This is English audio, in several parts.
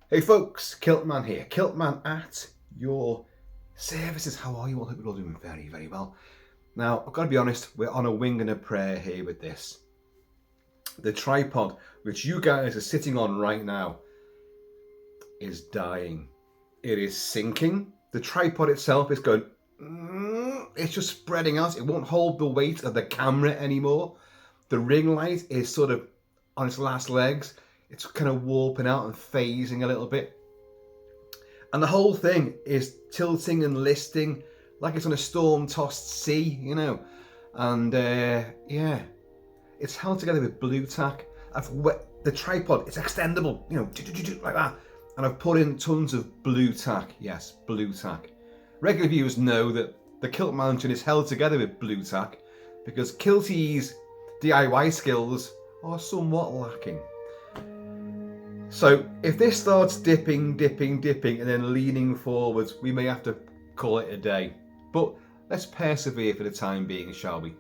Hey folks, Kilt-Man here. Kilt-Man at your services. How are you all? Hope you're all doing very, very well. Now, I've got to be honest, we're on a wing and a prayer here with this. The tripod, which you guys are sitting on right now, is dying. It is sinking. The tripod itself is going, it's just spreading out. It won't hold the weight of the camera anymore. The ring light is sort of on its last legs. It's kind of warping out and phasing a little bit. And the whole thing is tilting and listing like it's on a storm-tossed sea, you know. And yeah, it's held together with blue tack. The tripod, it's extendable, you know, like that. And I've put in tons of blue tack. Yes, blue tack. Regular viewers know that the kilt mountain is held together with blue tack because Kilty's DIY skills are somewhat lacking. So if this starts dipping and then leaning forwards, we may have to call it a day. But let's persevere for the time being, shall we?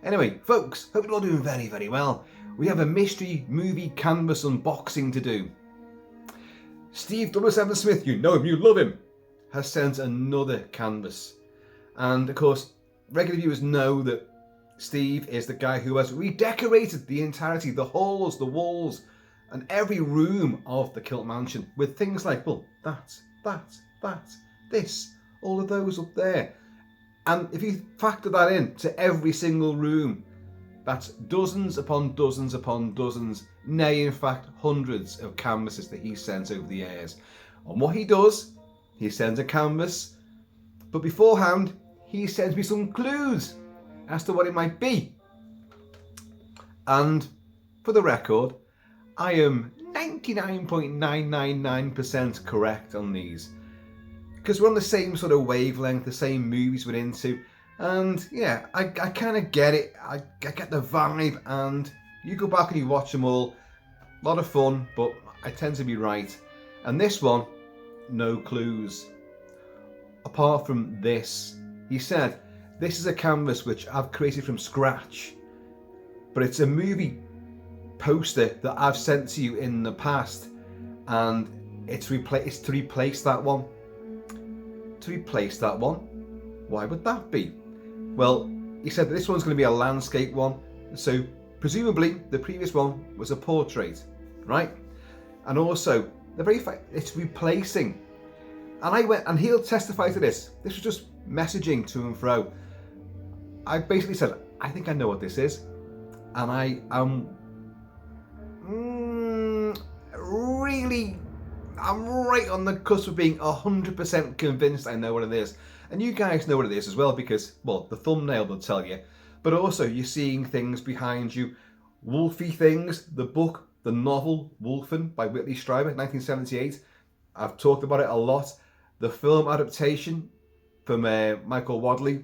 Anyway, folks, hope you're all doing very, very well. We have a mystery movie canvas unboxing to do. Steve 007 Smith, you know him, you love him, has sent another canvas. And of course, regular viewers know that Steve is the guy who has redecorated the entirety, the halls, the walls, and every room of the Kilt Mansion with things like, well, that, this, all of those up there. And if you factor that in to every single room, that's dozens upon dozens upon dozens, nay, in fact, hundreds of canvases that he sends over the years. And what he does, he sends a canvas, but beforehand, he sends me some clues as to what it might be. And for the record, I am 99.999% correct on these because we're on the same sort of wavelength, the same movies we're into, and yeah, I kind of get it. I get the vibe, and you go back and you watch them all. A lot of fun, but I tend to be right. And this one, no clues. Apart from this, he said, this is a canvas which I've created from scratch, but it's a movie poster that I've sent to you in the past, and it's to replace that one. To replace that one? Why would that be? Well, he said that this one's going to be a landscape one, so presumably the previous one was a portrait, right? And also, the very fact it's replacing. And I went, and he'll testify to this. This was just messaging to and fro. I basically said, I think I know what this is, and I am I'm right on the cusp of being 100% convinced I know what it is. And you guys know what it is as well because, well, the thumbnail will tell you. But also you're seeing things behind you. Wolfy things, the book, the novel Wolfen by Whitley Streiber, 1978. I've talked about it a lot. The film adaptation from Michael Wadleigh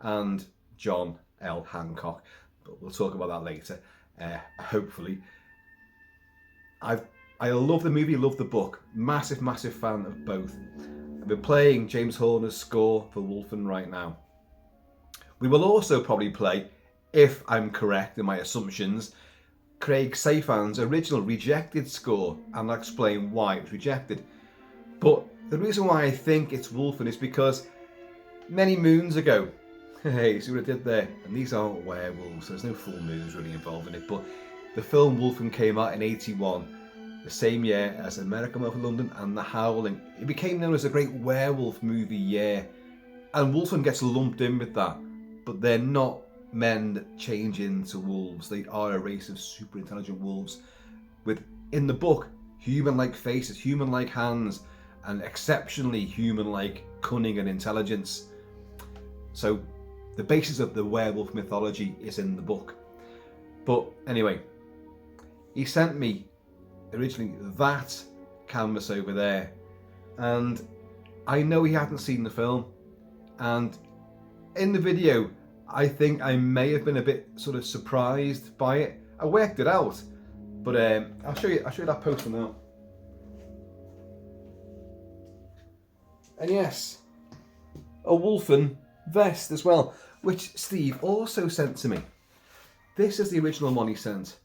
and John L. Hancock. But we'll talk about that later, hopefully. I love the movie, love the book. Massive fan of both. I've been playing James Horner's score for Wolfen right now. We will also probably play, if I'm correct in my assumptions, Craig Safan's original rejected score, and I'll explain why it was rejected. But the reason why I think it's Wolfen is because many moons ago, hey, see what I did there? And these aren't werewolves, so there's no full moons really involved in it, but the film Wolfen came out in 1981. The same year as American Werewolf in London and The Howling. It became known as a great werewolf movie year. And Wolfen gets lumped in with that. But they're not men that change into wolves. They are a race of super intelligent wolves with, in the book, human-like faces, human-like hands, and exceptionally human-like cunning and intelligence. So the basis of the werewolf mythology is in the book. But anyway, he sent me originally that canvas over there, and I know he hadn't seen the film, and in the video I think I may have been a bit sort of surprised by it. I worked it out, but I'll show you that poster now. And yes, a Wolfen vest as well, which Steve also sent to me. This is the original one he sent.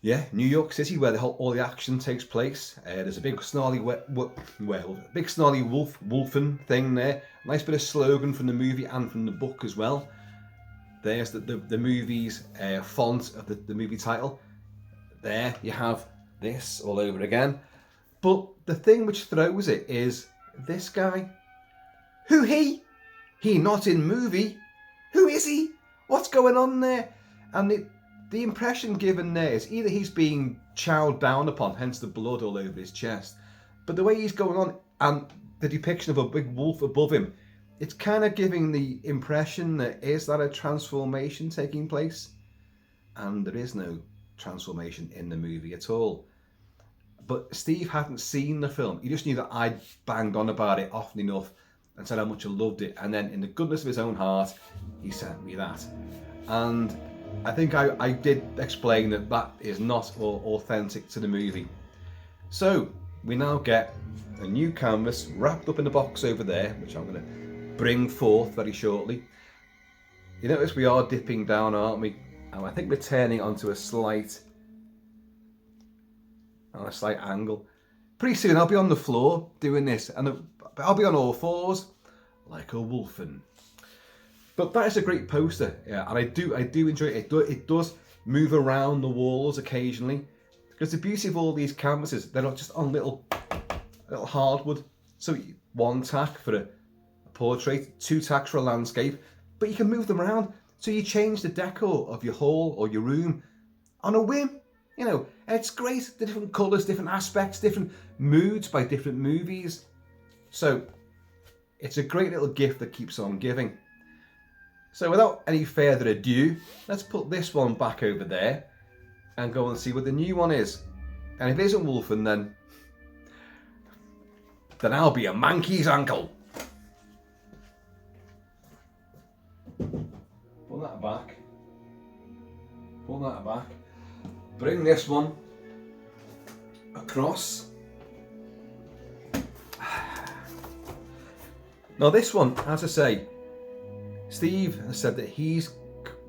Yeah, New York City, where all the action takes place. There's a big snarly big snarly Wolfen thing there. Nice bit of slogan from the movie and from the book as well. There's the movie's font of the movie title. There you have this all over again. But the thing which throws it is this guy. Who he? He not in movie. Who is he? What's going on there? And the impression given there is either he's being chowed down upon, hence the blood all over his chest, but the way he's going on and the depiction of a big wolf above him, it's kind of giving the impression that is that a transformation taking place? And there is no transformation in the movie at all. But Steve hadn't seen the film. He just knew that I'd banged on about it often enough and said how much I loved it. And then in the goodness of his own heart, he sent me that. And I think I did explain that is not authentic to the movie. So we now get a new canvas wrapped up in the box over there, which I'm going to bring forth very shortly. You notice we are dipping down, aren't we? And I think we're turning onto a slight angle. Pretty soon I'll be on the floor doing this, and I'll be on all fours like a wolfen. But that is a great poster, yeah, and I do enjoy it. It does move around the walls occasionally, because the beauty of all these canvases, they're not just on little hardwood. So one tack for a portrait, two tacks for a landscape, but you can move them around. So you change the decor of your hall or your room on a whim. You know, it's great. The different colours, different aspects, different moods by different movies. So it's a great little gift that keeps on giving. So without any further ado, let's put this one back over there and go and see what the new one is. And if it isn't Wolfen, then I'll be a monkey's uncle. Pull that back. Pull that back. Bring this one across. Now this one, as I say, Steve has said that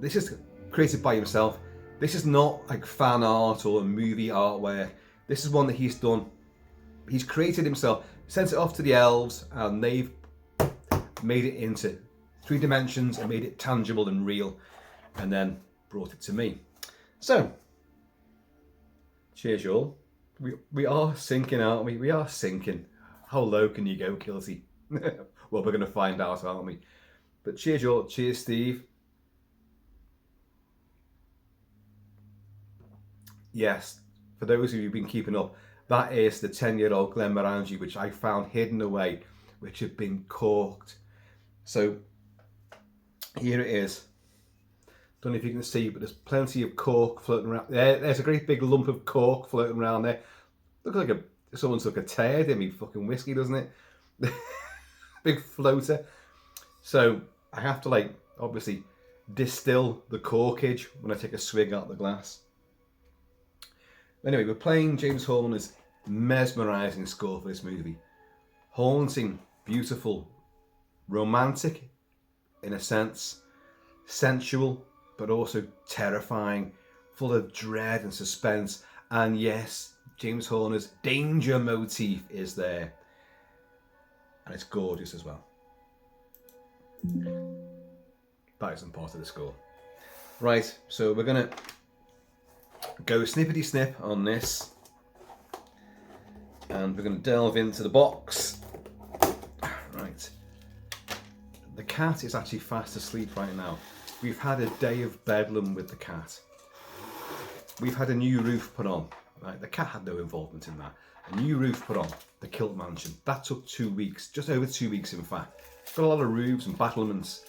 this is created by himself. This is not like fan art or movie artwork. This is one that he's done. He's created himself, sent it off to the elves, and they've made it into 3 dimensions and made it tangible and real, and then brought it to me. So, cheers, y'all. We are sinking, aren't we? We are sinking. How low can you go, Kilty? Well, we're going to find out, aren't we? But cheers, y'all. Cheers, Steve. Yes, for those of you who've been keeping up, that is the 10-year-old Glenmorangie, which I found hidden away, which had been corked. So here it is. Don't know if you can see, but there's plenty of cork floating around. There's a great big lump of cork floating around there. Looks like someone took a turd in me fucking whiskey, doesn't it? Big floater. So I have to obviously distill the corkage when I take a swig out of the glass. Anyway, we're playing James Horner's mesmerising score for this movie. Haunting, beautiful, romantic in a sense, sensual, but also terrifying, full of dread and suspense. And yes, James Horner's danger motif is there. And it's gorgeous as well. That isn't part of the score. Right, so we're going to go snippety snip on this. And we're going to delve into the box. Right. The cat is actually fast asleep right now. We've had a day of bedlam with the cat. We've had a new roof put on. Right, the cat had no involvement in that. A new roof put on, the Kilt Mansion. That took 2 weeks, just over 2 weeks in fact. Got a lot of roofs and battlements,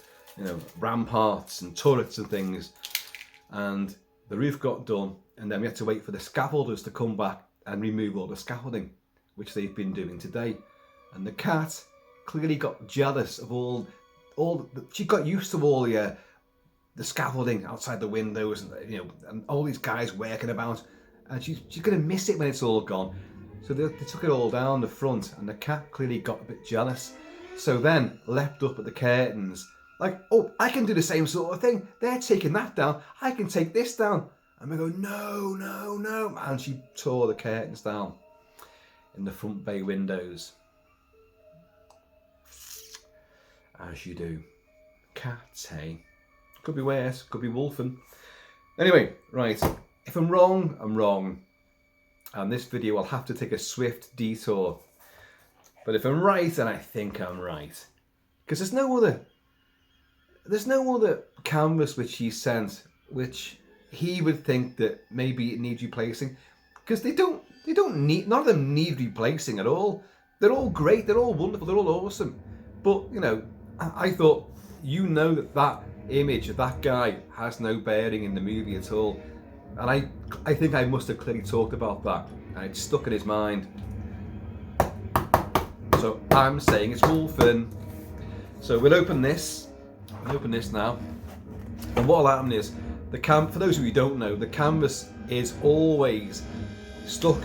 ramparts and turrets and things. And the roof got done, and then we had to wait for the scaffolders to come back and remove all the scaffolding, which they've been doing today. And the cat clearly got jealous of she got used to all the scaffolding outside the windows and all these guys working about, and she's gonna miss it when it's all gone. So they took it all down the front, and the cat clearly got a bit jealous. So then leapt up at the curtains, like, oh, I can do the same sort of thing. They're taking that down, I can take this down. And we go, no, no, no. And she tore the curtains down in the front bay windows. As you do. Cats, hey. Could be worse, could be Wolfen. Anyway, right. If I'm wrong, I'm wrong. And this video will have to take a swift detour. But if I'm right, and I think I'm right. Because there's no other canvas which he sent which he would think that maybe it needs replacing. Because they don't need, none of them need replacing at all. They're all great, they're all wonderful, they're all awesome. But, you know, I thought, you know that image of that guy has no bearing in the movie at all. And I think I must have clearly talked about that. And it's stuck in his mind. So I'm saying it's Wolfen. So we'll open this. We'll open this now. And what'll happen is, for those of you who don't know, the canvas is always stuck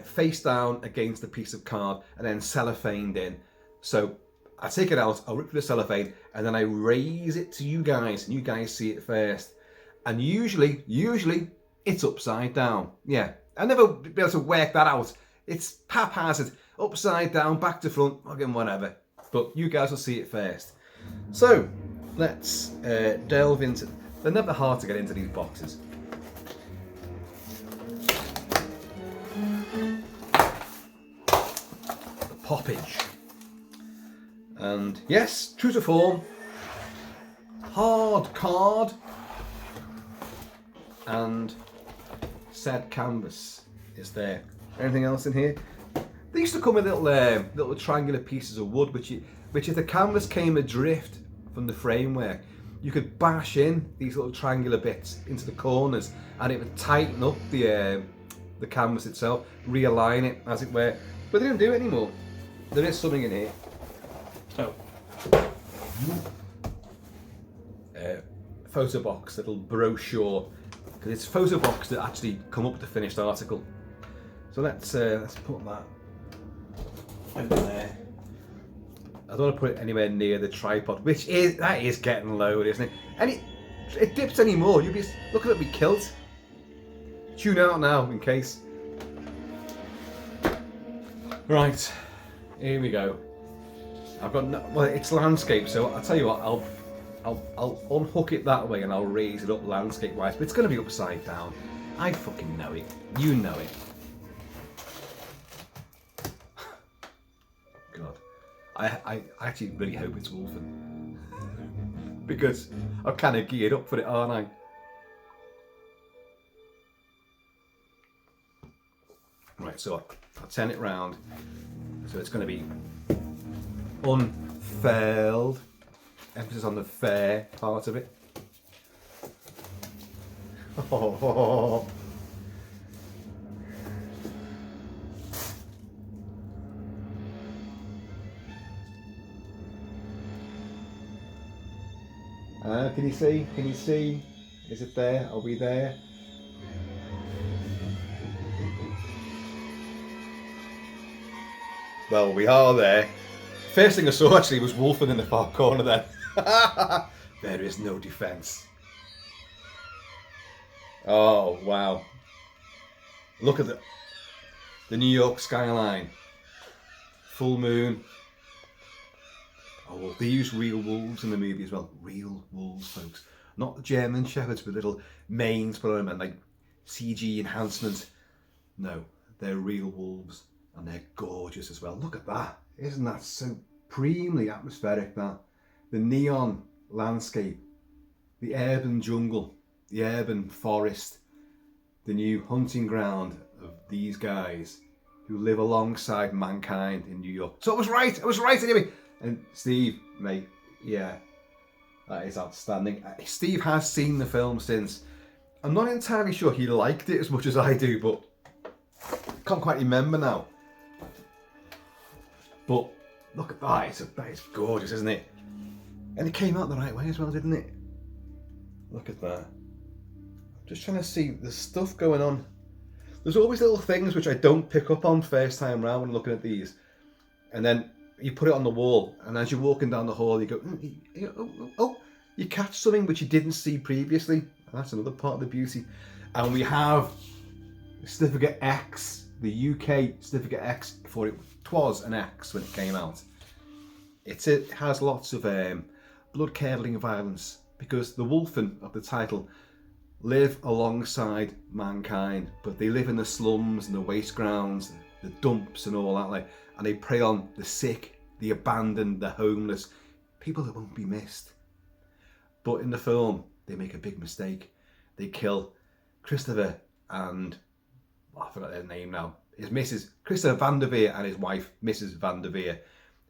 face down against a piece of card and then cellophaned in. So I take it out, I'll rip through the cellophane, and then I raise it to you guys, and you guys see it first. And usually it's upside down. Yeah, I'll never be able to work that out. It's haphazard, upside down, back to front, fucking whatever. But you guys will see it first. So let's delve into. They're never hard to get into these boxes. The poppage. And yes, true to form, hard card and said canvas is there. Anything else in here? They used to come with little triangular pieces of wood, which if the canvas came adrift from the framework, you could bash in these little triangular bits into the corners, and it would tighten up the canvas itself, realign it as it were. But they don't do it anymore. There is something in here. So, photo box, little brochure, because it's photo box that actually come up with the finished article. So let's put that over there. I don't want to put it anywhere near the tripod, that is getting low, isn't it? And it dips anymore. You'll be looking at me kilt. Tune out now in case. Right, here we go. I've got it's landscape, so I'll tell you what, I'll unhook it that way and I'll raise it up landscape wise, but it's going to be upside down. I fucking know it. You know it. God, I actually really hope it's Wolfen because I'm kind of geared up for it, aren't I? Right, so I'll turn it round, so it's going to be unfurled, emphasis on the fair part of it. Oh. Can you see? Can you see? Is it there? Are we there? Well, we are there. First thing I saw actually was Wolfen in the far corner then. There is no defence. Oh, wow. Look at the New York skyline. Full moon. Oh, they use real wolves in the movie as well. Real wolves, folks. Not the German shepherds with little manes put on them and like CG enhancement. No, they're real wolves. And they're gorgeous as well. Look at that. Isn't that supremely atmospheric, that? The neon landscape, the urban jungle, the urban forest, the new hunting ground of these guys who live alongside mankind in New York. So I was right anyway. And Steve, mate, yeah, that is outstanding. Steve has seen the film since. I'm not entirely sure he liked it as much as I do, but I can't quite remember now. But look at that, that is gorgeous, isn't it? And it came out the right way as well, didn't it? Look at that. I'm just trying to see, there's stuff going on. There's always little things which I don't pick up on first time round when looking at these. And then you put it on the wall, and as you're walking down the hall, you go, oh, you catch something which you didn't see previously. And that's another part of the beauty. And we have Certificate X, the UK Certificate X, before it was an X when it came out. It has lots of blood-curdling violence, because the Wolfen of the title live alongside mankind, but they live in the slums and the waste grounds, the dumps and all that, like, and they prey on the sick, the abandoned, the homeless, people that won't be missed. But in the film, they make a big mistake. They kill Christopher and, I forgot their name now, his Mrs. Christopher Van der Veer and his wife, Mrs. Van der Veer,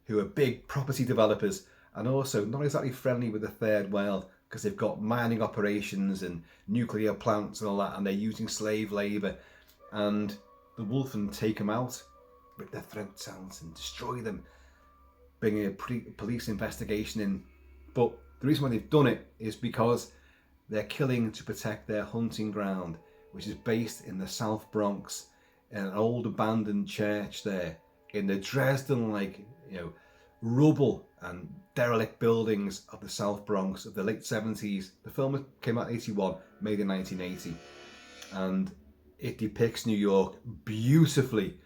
who are big property developers and also not exactly friendly with the third world, because they've got mining operations and nuclear plants and all that, and they're using slave labour. And the Wolfen take them out, rip their throats out and destroy them, bringing a police investigation in. But the reason why they've done it is because they're killing to protect their hunting ground, which is based in the South Bronx, in an old abandoned church there, in the Dresden, rubble and derelict buildings of the South Bronx of the late 70s. The film came out in 81, made in 1980, and it depicts New York beautifully.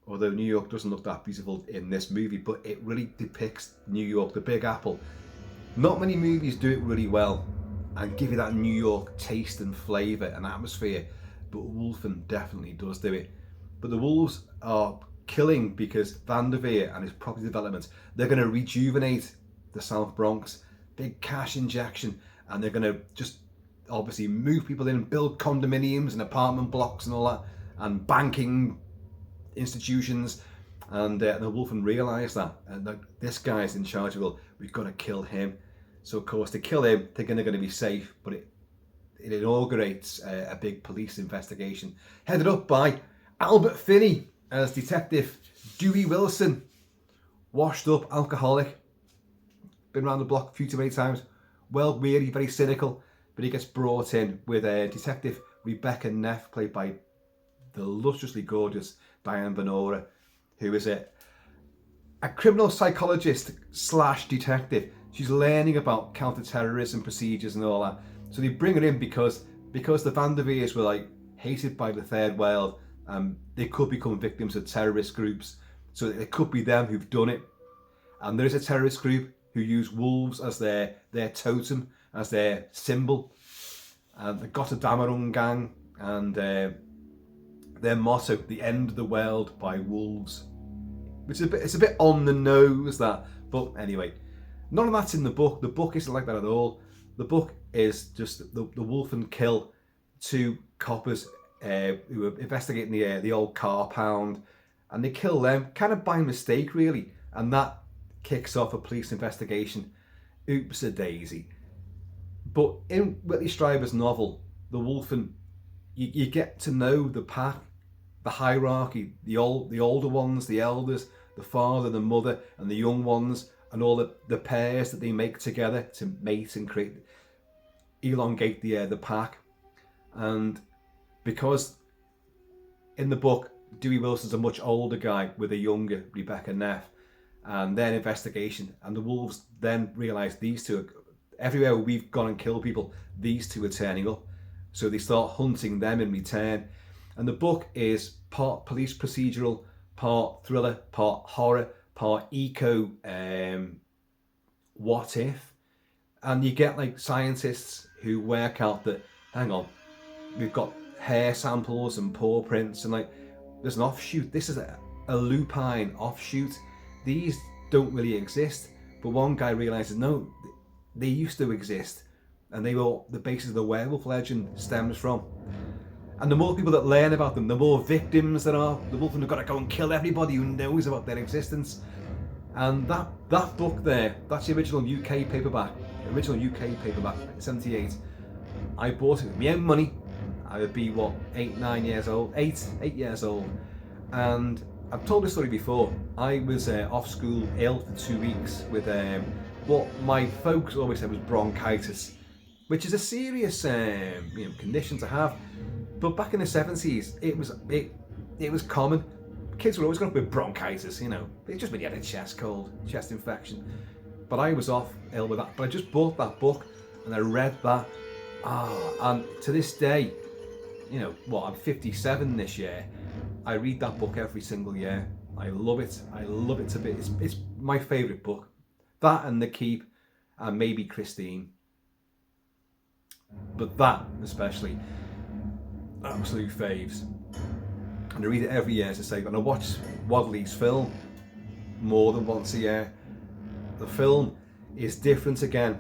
Although New York doesn't look that beautiful in this movie, but it really depicts New York, the Big Apple. Not many movies do it really well and give you that New York taste and flavour and atmosphere, but Wolfen definitely does do it. But the wolves are killing because Van der Veer and his property development, they're going to rejuvenate the South Bronx, big cash injection, and they're going to just obviously move people in, build condominiums and apartment blocks and all that, and banking institutions. And the Wolfen realise that, and this guy's in charge of it. We've got to kill him. So of course, to kill him, thinking they're going to be safe, but it inaugurates a big police investigation headed up by Albert Finney as Detective Dewey Wilson, washed up alcoholic, been around the block a few too many times, well weary, very cynical, but he gets brought in with Detective Rebecca Neff, played by the lusciously gorgeous Diane Venora, who is a criminal psychologist / detective. She's learning about counter-terrorism procedures and all that. So they bring her in because the Van der Veers were hated by the third world. They could become victims of terrorist groups. So it could be them who've done it. And there is a terrorist group who use wolves as their totem, as their symbol. And the Gotterdammerung gang, and their motto, the end of the world by wolves. Which is it's a bit on the nose, that. But anyway, none of that's in the book. The book isn't like that at all. The book is just the Wolfen kill two coppers who were investigating the old car pound, and they kill them kind of by mistake, really, and that kicks off a police investigation. Oops a daisy. But in Whitley Streiber's novel, The Wolfen, you get to know the pack, the hierarchy, the older ones, the elders, the father, the mother, and the young ones, and all the pairs that they make together to mate and elongate the pack. And because in the book, Dewey Wilson's a much older guy with a younger Rebecca Neff, and their investigation, and the wolves then realise these two are, everywhere we've gone and killed people, these two are turning up. So they start hunting them in return. And the book is part police procedural, part thriller, part horror, part eco what if. And you get scientists who work out that, hang on, we've got hair samples and paw prints, and there's an offshoot. This is a lupine offshoot. These don't really exist. But one guy realizes, no, they used to exist, and they were the basis of the werewolf legend stems from. And the more people that learn about them, the more victims there are. The Wolfen have got to go and kill everybody who knows about their existence. And that book there, that's the original UK paperback, 78. I bought it with my own money. I would be 8 years old. And I've told this story before. I was off school ill for 2 weeks with what my folks always said was bronchitis, which is a serious condition to have. But back in the 70s, it was common. Kids were always going up with bronchitis, It just meant you had a chest cold, chest infection. But I was off ill with that. But I just bought that book and I read that. And to this day, I'm 57 this year. I read that book every single year. I love it. I love it to bits. It's my favourite book. That and The Keep, and maybe Christine. But that especially, absolute faves. And I read it every year, as I say. And I watch Wadleigh's film more than once a year. The film is different again.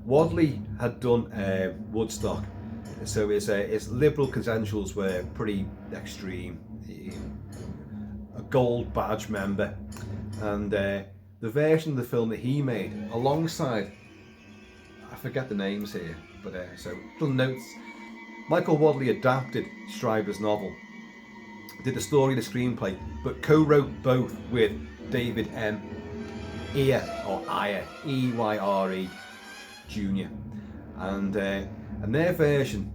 Wadleigh had done Woodstock, so his liberal credentials were pretty extreme. A gold badge member, and the version of the film that he made alongside, I forget the names here, but so little notes. Michael Wadleigh adapted Streiber's novel, did the story, the screenplay, but co-wrote both with David M. Eyre, E-Y-R-E Jr. And their version,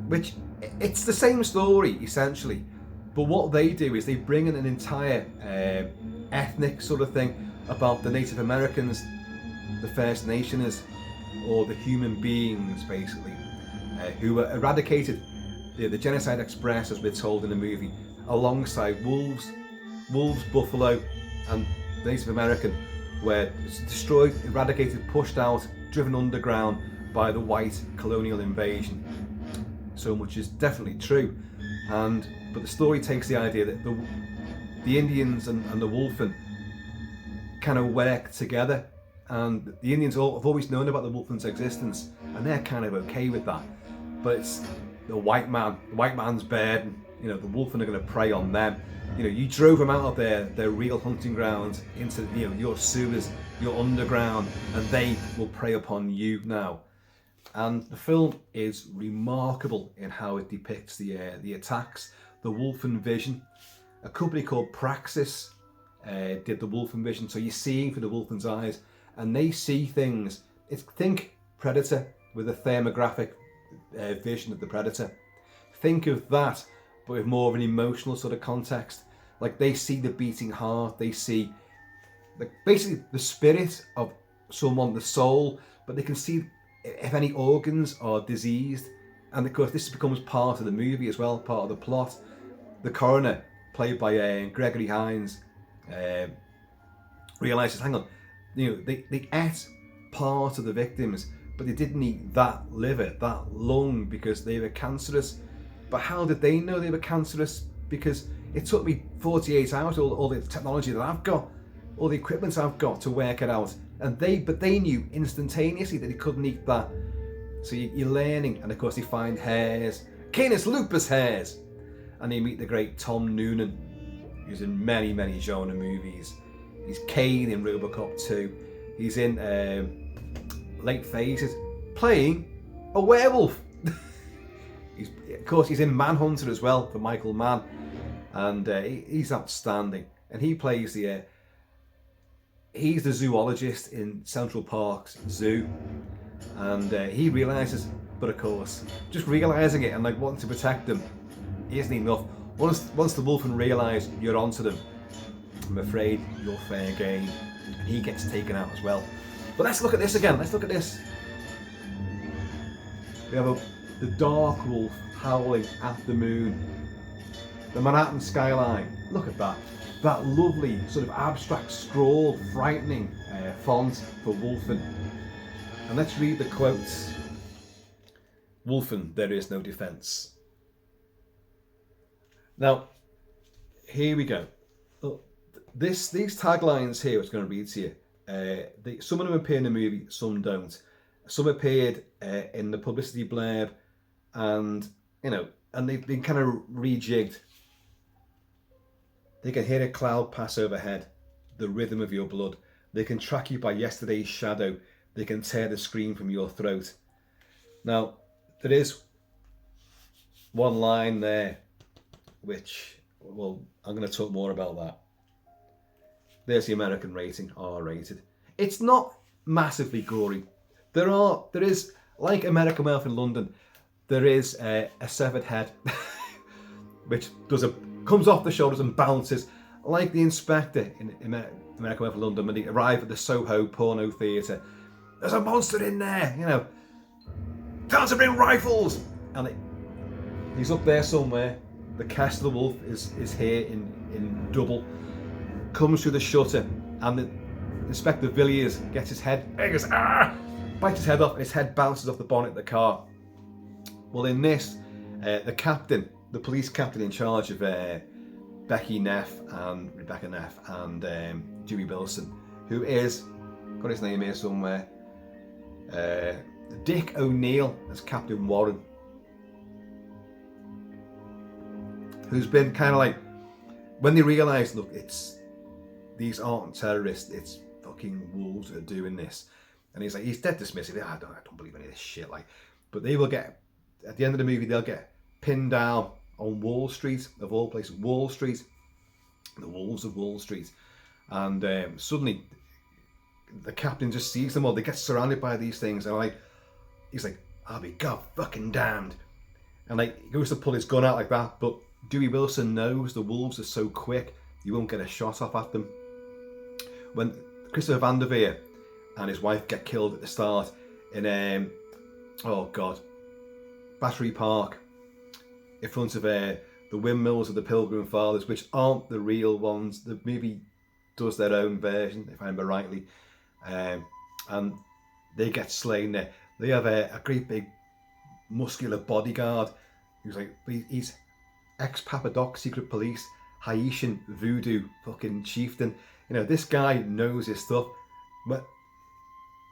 which it's the same story essentially, but what they do is they bring in an entire ethnic sort of thing about the Native Americans, the First Nationers, or the human beings basically, who were eradicated, the Genocide Express as we're told in the movie, alongside wolves, buffalo, and Native American, were destroyed, eradicated, pushed out, driven underground by the white colonial invasion. So much is definitely true, but the story takes the idea that the Indians and the Wolfen kind of work together, and the Indians have always known about the Wolfen's existence, and they're kind of okay with that. But it's the white man's burden. The Wolfen are going to prey on them. You drove them out of their real hunting grounds into your sewers, your underground, and they will prey upon you now. And the film is remarkable in how it depicts the attacks, the Wolfen vision. A company called Praxis did the Wolfen vision, so you're seeing through the Wolfen's eyes, and they see things. Think Predator with a thermographic vision of the Predator. Think of that, but with more of an emotional sort of context. Like, they see the beating heart, they see basically the spirit of someone, the soul, but they can see if any organs are diseased. And of course this becomes part of the movie as well, part of the plot. The coroner, played by Gregory Hines, realises, hang on, they ate part of the victims, but they didn't eat that liver, that lung, because they were cancerous. But how did they know they were cancerous? Because it took me 48 hours, all the technology that I've got, all the equipment I've got to work it out. But they knew instantaneously that they couldn't eat that. So you're learning, and of course they find hairs, Canis lupus hairs, and they meet the great Tom Noonan, who's in many, many genre movies. He's Kane in RoboCop 2. He's in Late Phases, playing a werewolf. Of course, he's in Manhunter as well for Michael Mann, and he's outstanding. And he plays he's the zoologist in Central Park's zoo, and he realises, but of course, just realising it and wanting to protect them isn't enough. Once the Wolfen realise you're onto them, I'm afraid you're fair game, and he gets taken out as well. But let's look at this again. Let's look at this. We have the dark wolf howling at the moon. The Manhattan skyline. Look at that. That lovely sort of abstract scroll, frightening font for Wolfen. And let's read the quotes. Wolfen, there is no defence. Now, here we go. These taglines here, I was going to read to you. Some of them appear in the movie, some don't. Some appeared in the publicity blurb, and they've been kind of rejigged. They can hear a cloud pass overhead, the rhythm of your blood. They can track you by yesterday's shadow. They can tear the scream from your throat. Now, there is one line there, which, well, I'm going to talk more about that. There's the American rating, R-rated. It's not massively gory. There is, like American Werewolf in London, there is a severed head, which comes off the shoulders and bounces, like the inspector in American Werewolf in London when they arrive at the Soho porno theatre. There's a monster in there, Time to bring rifles! And He's up there somewhere. The cast of the wolf is here in double. Comes through the shutter, and the Inspector Villiers gets his head, he goes, bites his head off, and his head bounces off the bonnet of the car. Well, in this, the captain, the police captain in charge of Becky Neff and Rebecca Neff and Dewey Wilson, who is, got his name here somewhere, Dick O'Neill as Captain Warren, who's been kind of like, when they realise, look, these aren't terrorists, it's fucking wolves that are doing this, and he's like, he's dead dismissive. I don't believe any of this shit. Like, but they will get, at the end of the movie, they'll get pinned down on Wall Street, of all places, Wall Street, the wolves of Wall Street, and suddenly the captain just sees them all. They get surrounded by these things, and he's like, I'll be god fucking damned, and like he goes to pull his gun out like that, but Dewey Wilson knows the wolves are so quick you won't get a shot off at them. When Christopher Vanderveer and his wife get killed at the start in Battery Park, in front of the windmills of the Pilgrim Fathers, which aren't the real ones. The movie does their own version, if I remember rightly, and they get slain there. They have a great big muscular bodyguard who's like, he's ex-Papa Doc, secret police, Haitian voodoo fucking chieftain. You know, this guy knows his stuff, but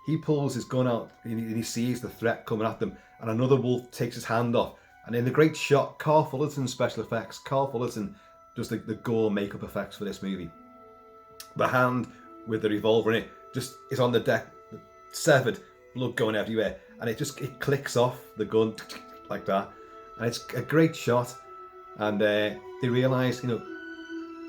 he pulls his gun out and he sees the threat coming at them, and another wolf takes his hand off. And in the great shot, Carl Fullerton special effects, Carl Fullerton does the gore makeup effects for this movie. The hand with the revolver in it just is on the deck, severed, blood going everywhere, and it clicks off the gun like that, and it's a great shot. And they realise, you know,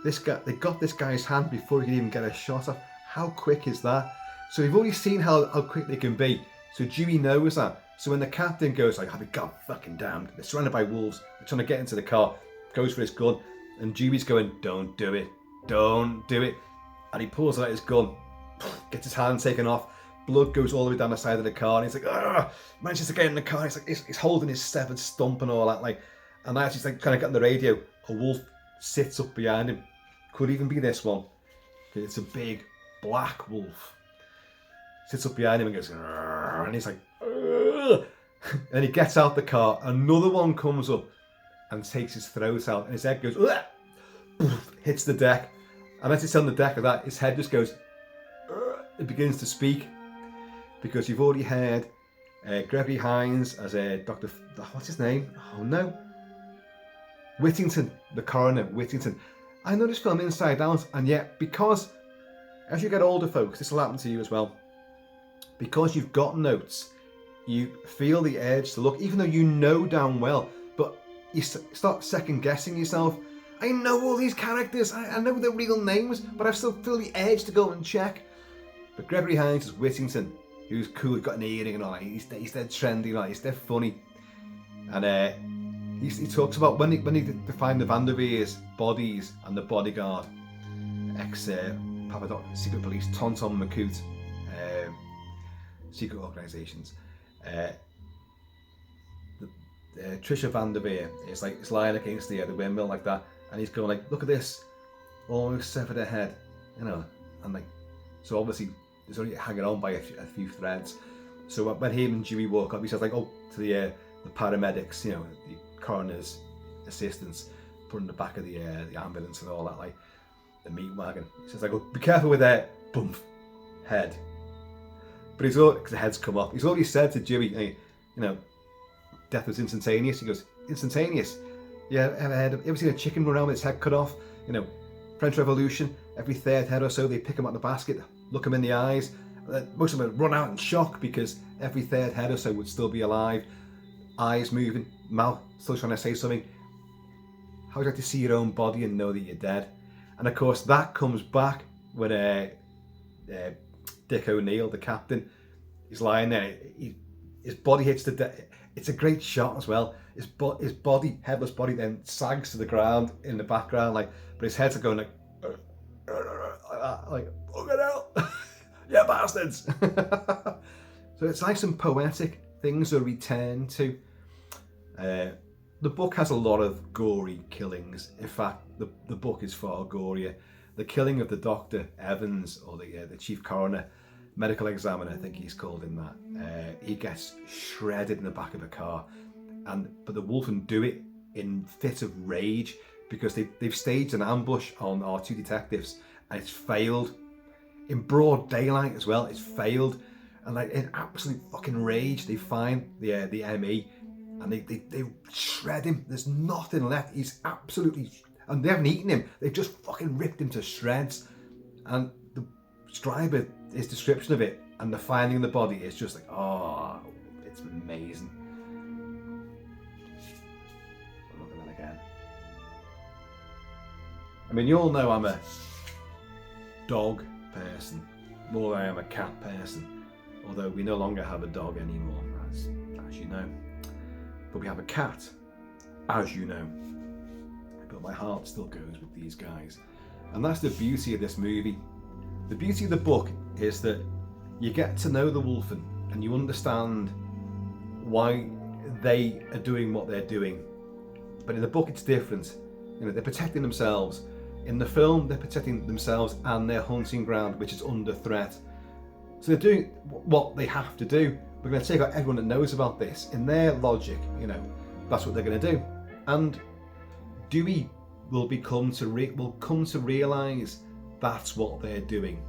they got this guy's hand before he could even get a shot off. How quick is that? So we've already seen how quick they can be. So Dewey knows that. So when the captain goes like, I'll be god fucking damned, they're surrounded by wolves, they're trying to get into the car, goes for his gun, and Dewey's going, don't do it, don't do it. And he pulls out his gun, gets his hand taken off, blood goes all the way down the side of the car, and he's like, manages to get in the car. He's like, he's holding his severed stump and all that, like, and as he's like kind of getting the radio, a wolf sits up behind him. Could even be this one, because it's a big black wolf. Sits up behind him and goes, and he's like, and he gets out the car. Another one comes up and takes his throat out, and his head goes, hits the deck, and as it's on the deck of that, his head just goes, it begins to speak, because you've already heard Gregory Hines as a Dr. What's his name? Oh no, Whittington, the coroner, Whittington. I know this film inside out, and yet, because as you get older, folks, this will happen to you as well. Because you've got notes, you feel the urge to look, even though you know damn well, but you start second guessing yourself. I know all these characters, I know their real names, but I still feel the urge to go and check. But Gregory Hines is Whittington, who's cool, got an earring and all that. He's dead trendy, like, he's dead funny. And he talks about when he find the Vanderveers' bodies and the bodyguard, ex-Papa Doc, secret police, Tonton McCoot, secret organisations. Trisha Vanderveer is lying against the windmill like that, and he's going like, look at this, almost severed her head, you know, and like, so obviously it's only hanging on by a few threads. So when him and Jimmy walk up, he says like, oh, to the paramedics, you know, the coroner's assistants, put in the back of the ambulance and all that, like the meat wagon. He says like, oh, be careful with that, boom, head. But he's all, because the head's come off, he's already said to Dewey, hey, you know, death was instantaneous. He goes, instantaneous? Yeah, ever seen a chicken run around with its head cut off? You know, French Revolution, every third head or so, they pick him out of the basket, look him in the eyes. Most of them would run out in shock because every third head or so would still be alive. Eyes moving, mouth still trying to say something. How would you like to see your own body and know that you're dead? And of course, that comes back when Dick O'Neill, the captain, is lying there. His body hits the deck. It's a great shot as well. His body, headless body, then sags to the ground in the background, like, but his head's going like fucking hell, yeah, bastards. So it's nice and poetic. Things are returned to. the book has a lot of gory killings. In fact, the book is far gorier. The killing of the Dr. Evans, or the chief coroner, medical examiner, I think he's called in that. He gets shredded in the back of a car, but the Wolfen do it in fits of rage because they've staged an ambush on our two detectives, and it's failed in broad daylight as well. It's failed, and like in absolute fucking rage, they find the ME, and they shred him. There's nothing left. He's absolutely, and they haven't eaten him. They've just fucking ripped him to shreds. And the Streiber, his description of it and the finding of the body is just like, oh, it's amazing. Look at that again. I mean, you all know I'm a dog person more than I am a cat person, although we no longer have a dog anymore, as you know, but we have a cat, as you know. But my heart still goes with these guys, and that's the beauty of this movie. The beauty of the book is that you get to know the Wolfen and you understand why they are doing what they're doing. But in the book it's different. You know, they're protecting themselves. In the film, they're protecting themselves and their hunting ground, which is under threat. So they're doing what they have to do. We're going to take out everyone that knows about this. In their logic, you know, that's what they're going to do. And Dewey will come to realise that's what they're doing.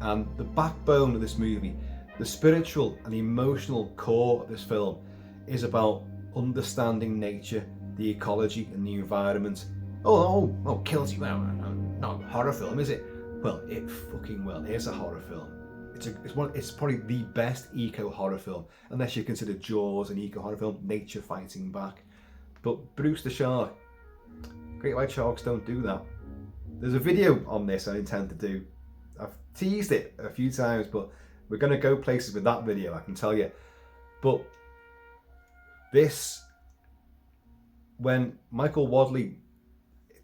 And the backbone of this movie, the spiritual and emotional core of this film, is about understanding nature, the ecology and the environment. Oh, Kilty, well, not a horror film, is it? Well, it fucking well is a horror film. It's probably the best eco horror film, unless you consider Jaws an eco horror film, nature fighting back. But Bruce the Shark, great white sharks don't do that. There's a video on this I intend to do. I've teased it a few times, but we're going to go places with that video, I can tell you. But this, when Michael Wadleigh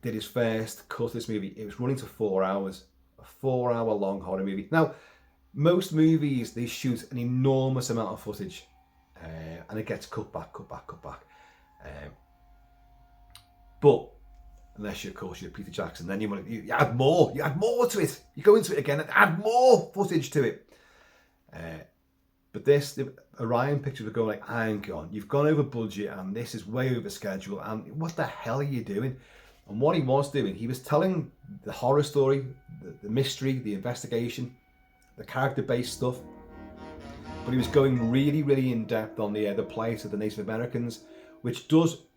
did his first cut of this movie, it was running to 4 hours. A 4 hour long horror movie. Now, most movies, they shoot an enormous amount of footage, and it gets cut back. But unless you, of course, you're Peter Jackson, then you add more. You add more to it. You go into it again and add more footage to it. But the Orion pictures were going like, hang on, you've gone over budget, and this is way over schedule, and what the hell are you doing? And what he was doing, he was telling the horror story, the mystery, the investigation, the character-based stuff, but he was going really, really in depth on the plight of the Native Americans, which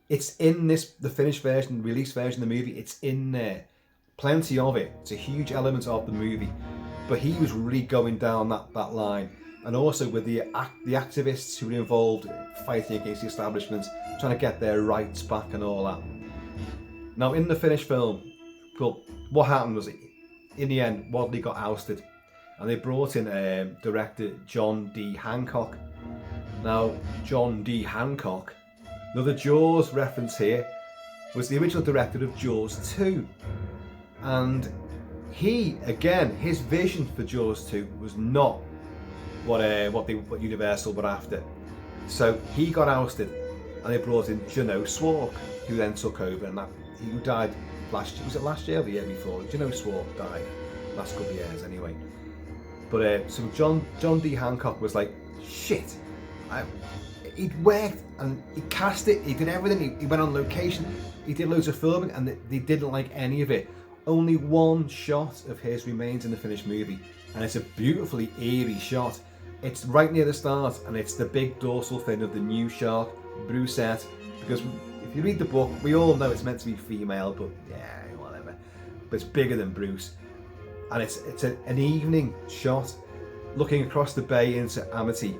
it's in the finished version, released version of the movie. It's in there, plenty of it. It's a huge element of the movie, but he was really going down that line, and also with the activists who were involved fighting against the establishment, trying to get their rights back and all that. Now, in the finished film, well, what happened was, in the end, Wadleigh got ousted, and they brought in director John D. Hancock. Now, John D. Hancock, another Jaws reference here, was the original director of Jaws 2. And he, again, his vision for Jaws 2 was not what Universal were after. So he got ousted, and they brought in Juno Swark, who then took over, and who died last year. Was it last year or the year before? Juno Swark died last couple of years anyway. But so John D. Hancock was like, shit. He'd worked and he cast it, he did everything, he went on location, he did loads of filming, and they didn't like any of it. Only one shot of his remains in the finished movie, and it's a beautifully eerie shot. It's right near the start, and it's the big dorsal fin of the new shark, Brucette, because if you read the book, we all know it's meant to be female, but yeah, whatever. But it's bigger than Bruce. And it's an evening shot, looking across the bay into Amity,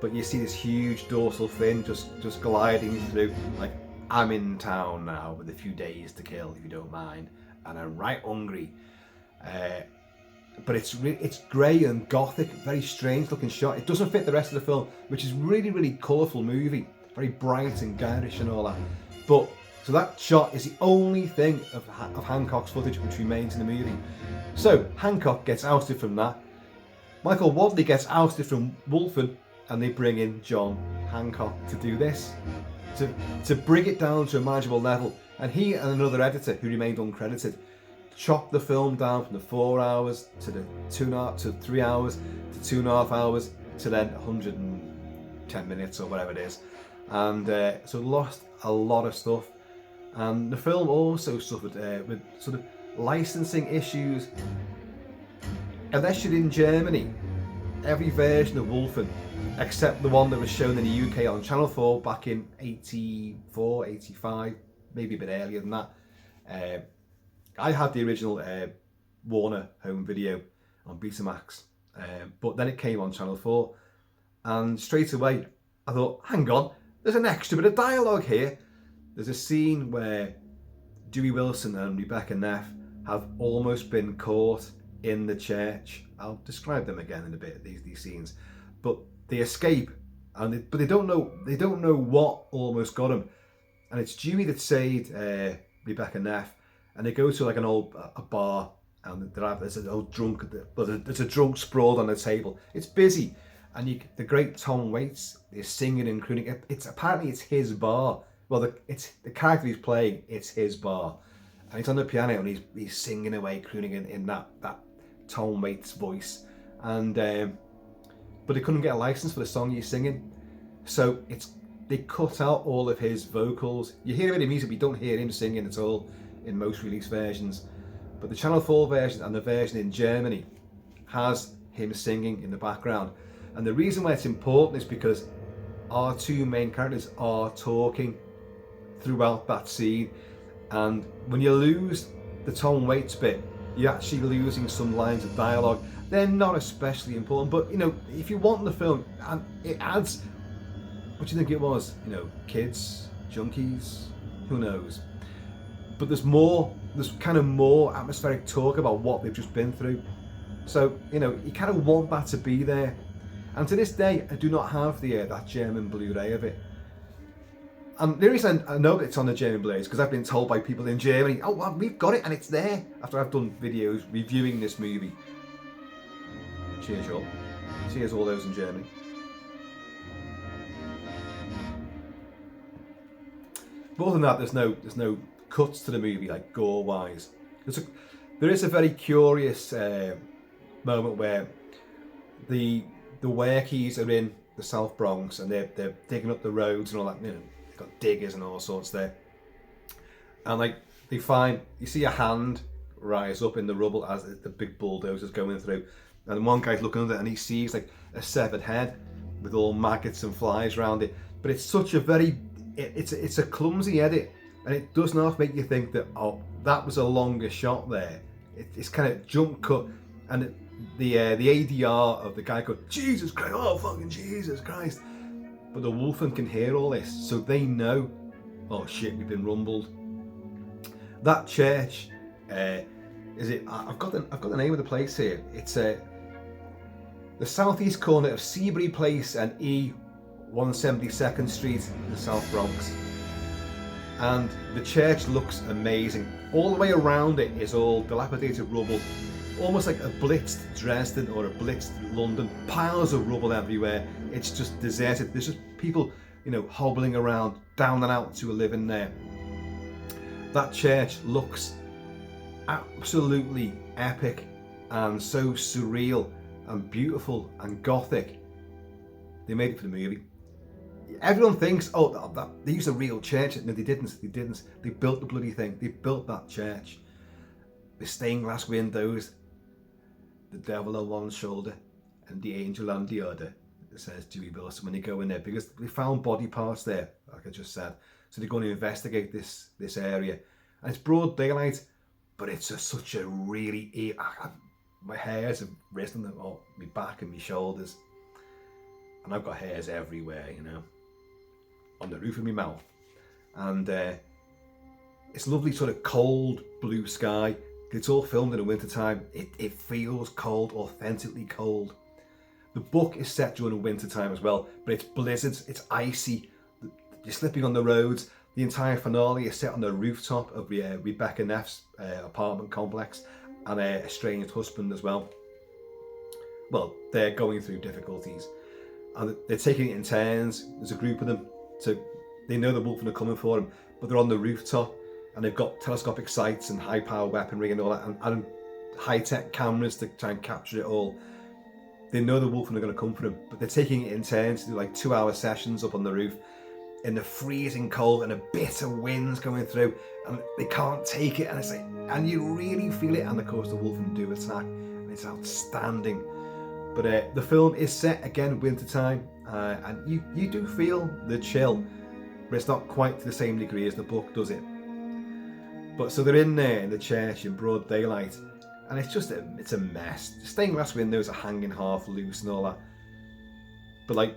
but you see this huge dorsal fin just gliding through, like, I'm in town now with a few days to kill, if you don't mind, and I'm right hungry. But it's grey and gothic, very strange looking shot. It doesn't fit the rest of the film, which is really, really colourful movie, very bright and garish and all that. But so that shot is the only thing of Hancock's footage which remains in the movie. So Hancock gets ousted from that. Michael Wadleigh gets ousted from Wolfen, and they bring in John Hancock to do this. to bring it down to a manageable level. And he and another editor who remained uncredited chopped the film down from the 4 hours to the 2.5 to 3 hours to 2.5 hours to then 110 minutes or whatever it is. And so lost a lot of stuff. And the film also suffered with sort of licensing issues. Unless you're in Germany, every version of Wolfen, except the one that was shown in the UK on Channel 4 back in 84, 85, maybe a bit earlier than that. I had the original Warner home video on Betamax, but then it came on Channel 4, and straight away I thought, hang on, there's an extra bit of dialogue here. There's a scene where Dewey Wilson and Rebecca Neff have almost been caught in the church. I'll describe them again in a bit, these scenes, but they escape, but they don't know what almost got them, and it's Dewey that saved Rebecca Neff, and they go to like a bar, and there's an old drunk, there's a drunk sprawled on the table. It's busy, and the great Tom Waits is singing and crooning. Apparently it's his bar. Well, it's the character he's playing. It's his bar, and he's on the piano and he's singing away, crooning in that Tom Waits voice, and but they couldn't get a license for the song he's singing, so they cut out all of his vocals. You hear it in the music, but you don't hear him singing at all in most release versions. But the Channel 4 version and the version in Germany has him singing in the background. And the reason why it's important is because our two main characters are talking throughout that scene, and when you lose the Tom Waits bit, you're actually losing some lines of dialogue. They're not especially important, but if you want the film, and it adds, what do you think it was? Kids, junkies, who knows? But there's kind of more atmospheric talk about what they've just been through. So, you kind of want that to be there. And to this day, I do not have that German Blu-ray of it. And the reason I know that it's on the German Blu-ray is because I've been told by people in Germany, oh, well, we've got it and it's there, after I've done videos reviewing this movie. Cheers, y'all. Cheers, all those in Germany. But other than that, there's no cuts to the movie, like gore-wise. There is a very curious moment where the workies are in the South Bronx and they're digging up the roads and all that. They've got diggers and all sorts there, and you see a hand rise up in the rubble as the big bulldozer's going through, and one guy's looking under it and he sees like a severed head with all maggots and flies around it. But it's such a it's a clumsy edit, and it does not make you think that, oh, that was a longer shot there. It's kind of jump cut, and the ADR of the guy going, Jesus Christ, oh fucking Jesus Christ. But the Wolfen can hear all this, so they know, oh shit, we've been rumbled. That church, I've got the name of the place here. It's the southeast corner of Seabury Place and E 172nd Street in the South Bronx. And the church looks amazing. All the way around it is all dilapidated rubble, almost like a blitzed Dresden or a blitzed London. Piles of rubble everywhere. It's just deserted. There's just people, hobbling around, down and out to a living there. That church looks absolutely epic and so surreal and beautiful and gothic. They made it for the movie. Everyone thinks, oh, they used a real church. No, they didn't. They built the bloody thing. They built that church. The stained glass windows, the devil on one shoulder and the angel on the other, says Dewey Wilson when they go in there, because they found body parts there, like I just said. So they're going to investigate this area. And it's broad daylight, but it's such a really... my hairs have risen on my back and my shoulders. And I've got hairs everywhere, on the roof of my mouth. And it's lovely sort of cold blue sky. It's all filmed in the winter time. It feels cold, authentically cold. The book is set during the winter time as well, but it's blizzards, it's icy, you're slipping on the roads. The entire finale is set on the rooftop of Rebecca Neff's apartment complex, and a estranged husband as well. Well, they're going through difficulties, and they're taking it in turns. There's a group of them to they know the Wolfen are coming for them, but they're on the rooftop and they've got telescopic sights and high power weaponry and all that, and high-tech cameras to try and capture it all. They know the Wolfen are going to come for them, but they're taking it in turns to do like 2-hour sessions up on the roof in the freezing cold and a bitter wind's going through, and they can't take it, and it's like, and you really feel it. And of course the Wolfen do attack, and it's outstanding. But the film is set again winter time, and you do feel the chill, but it's not quite to the same degree as the book does it. But so they're in there in the church in broad daylight, and it's just it's a mess. Stained glass windows are hanging half loose and all that. But like,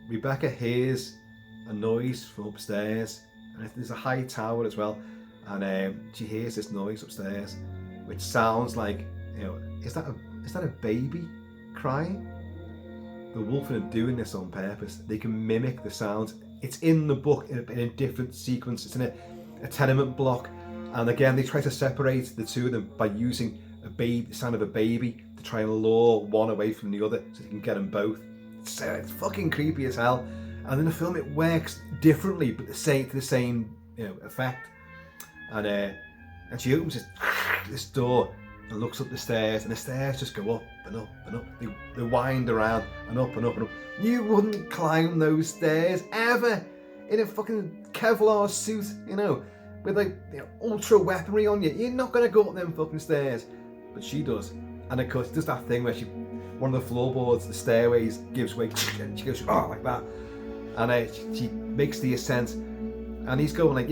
Rebecca hears a noise from upstairs, and there's a high tower as well, and she hears this noise upstairs, which sounds like, you know, is that a baby crying? The Wolfen are doing this on purpose. They can mimic the sounds. It's in the book in a different sequence. It's in a tenement block, and again they try to separate the two of them by using the sound of a baby to try and lure one away from the other so you can get them both. It's fucking creepy as hell. And in the film it works differently, but to the same effect. And she opens this door and looks up the stairs, and the stairs just go up and up and up. They wind around and up and up and up. You wouldn't climb those stairs ever in a fucking Kevlar suit, with like ultra weaponry on you. You're not gonna go up them fucking stairs, but she does. And of course, does that thing where one of the floorboards, the stairways gives way, and she goes like that, and she makes the ascent, and he's going like,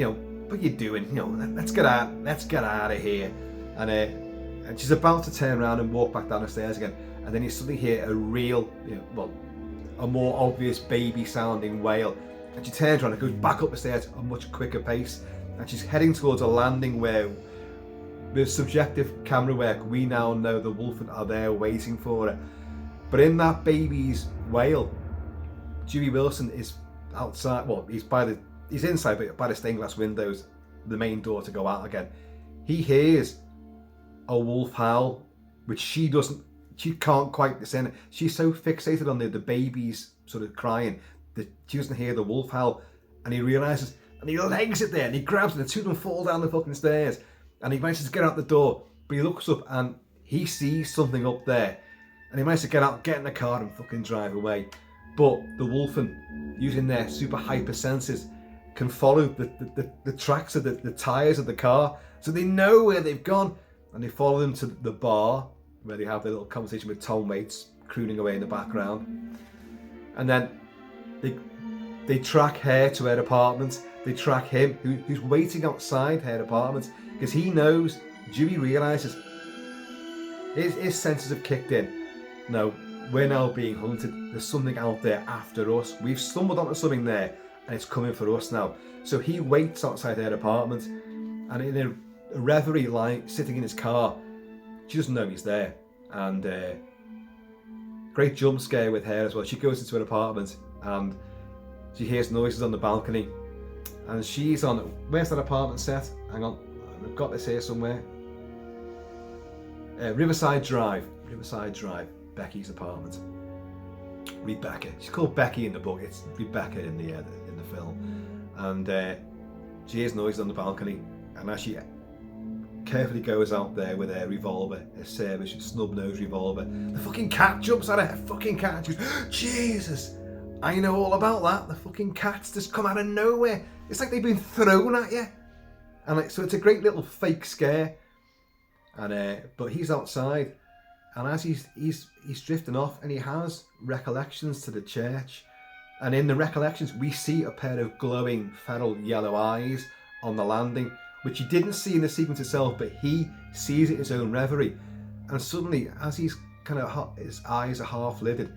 what are you doing? Let's get out of here. And she's about to turn around and walk back down the stairs again, and then you suddenly hear a real, a more obvious baby-sounding wail, and she turns around and goes back up the stairs at a much quicker pace, and she's heading towards a landing where, with subjective camera work, we now know the Wolfen are there waiting for her. But in that baby's wail, Dewey Wilson is outside. Well, he's inside, but by the stained glass windows, the main door to go out again. He hears a wolf howl, which she can't quite discern. She's so fixated on the baby's sort of crying that she doesn't hear the wolf howl. And he realizes, and he legs it there, and he grabs it, and the two of them fall down the fucking stairs, and he manages to get out the door. But he looks up and he sees something up there, and he manages to get in the car and fucking drive away. But the Wolfen, using their super hyper senses, can follow the tracks of the tyres of the car, so they know where they've gone, and they follow them to the bar where they have their little conversation with Tom Waits crooning away in the background. And then they track her to her apartment. They track him, who's waiting outside her apartment, because he knows, Dewey realises, his senses have kicked in. No, we're now being hunted. There's something out there after us. We've stumbled onto something there, and it's coming for us now. So he waits outside her apartment, and in a reverie, sitting in his car, she doesn't know he's there. And great jump scare with her as well. She goes into her apartment, and she hears noises on the balcony, and she's on, where's that apartment set? Hang on, I've got this here somewhere. Riverside Drive, Becky's apartment. Rebecca, she's called Becky in the book, it's Rebecca in the film. And she hears noises on the balcony, and as she carefully goes out there with her revolver, her Service snub-nosed revolver, the fucking cat jumps at her, fucking cat, and she goes, Jesus, I know all about that. The fucking cats just come out of nowhere. It's like they've been thrown at you. And so it's a great little fake scare. And but he's outside, and as he's drifting off, and he has recollections to the church. And in the recollections, we see a pair of glowing feral yellow eyes on the landing, which he didn't see in the sequence itself, but he sees it in his own reverie. And suddenly, as his eyes are half lidded,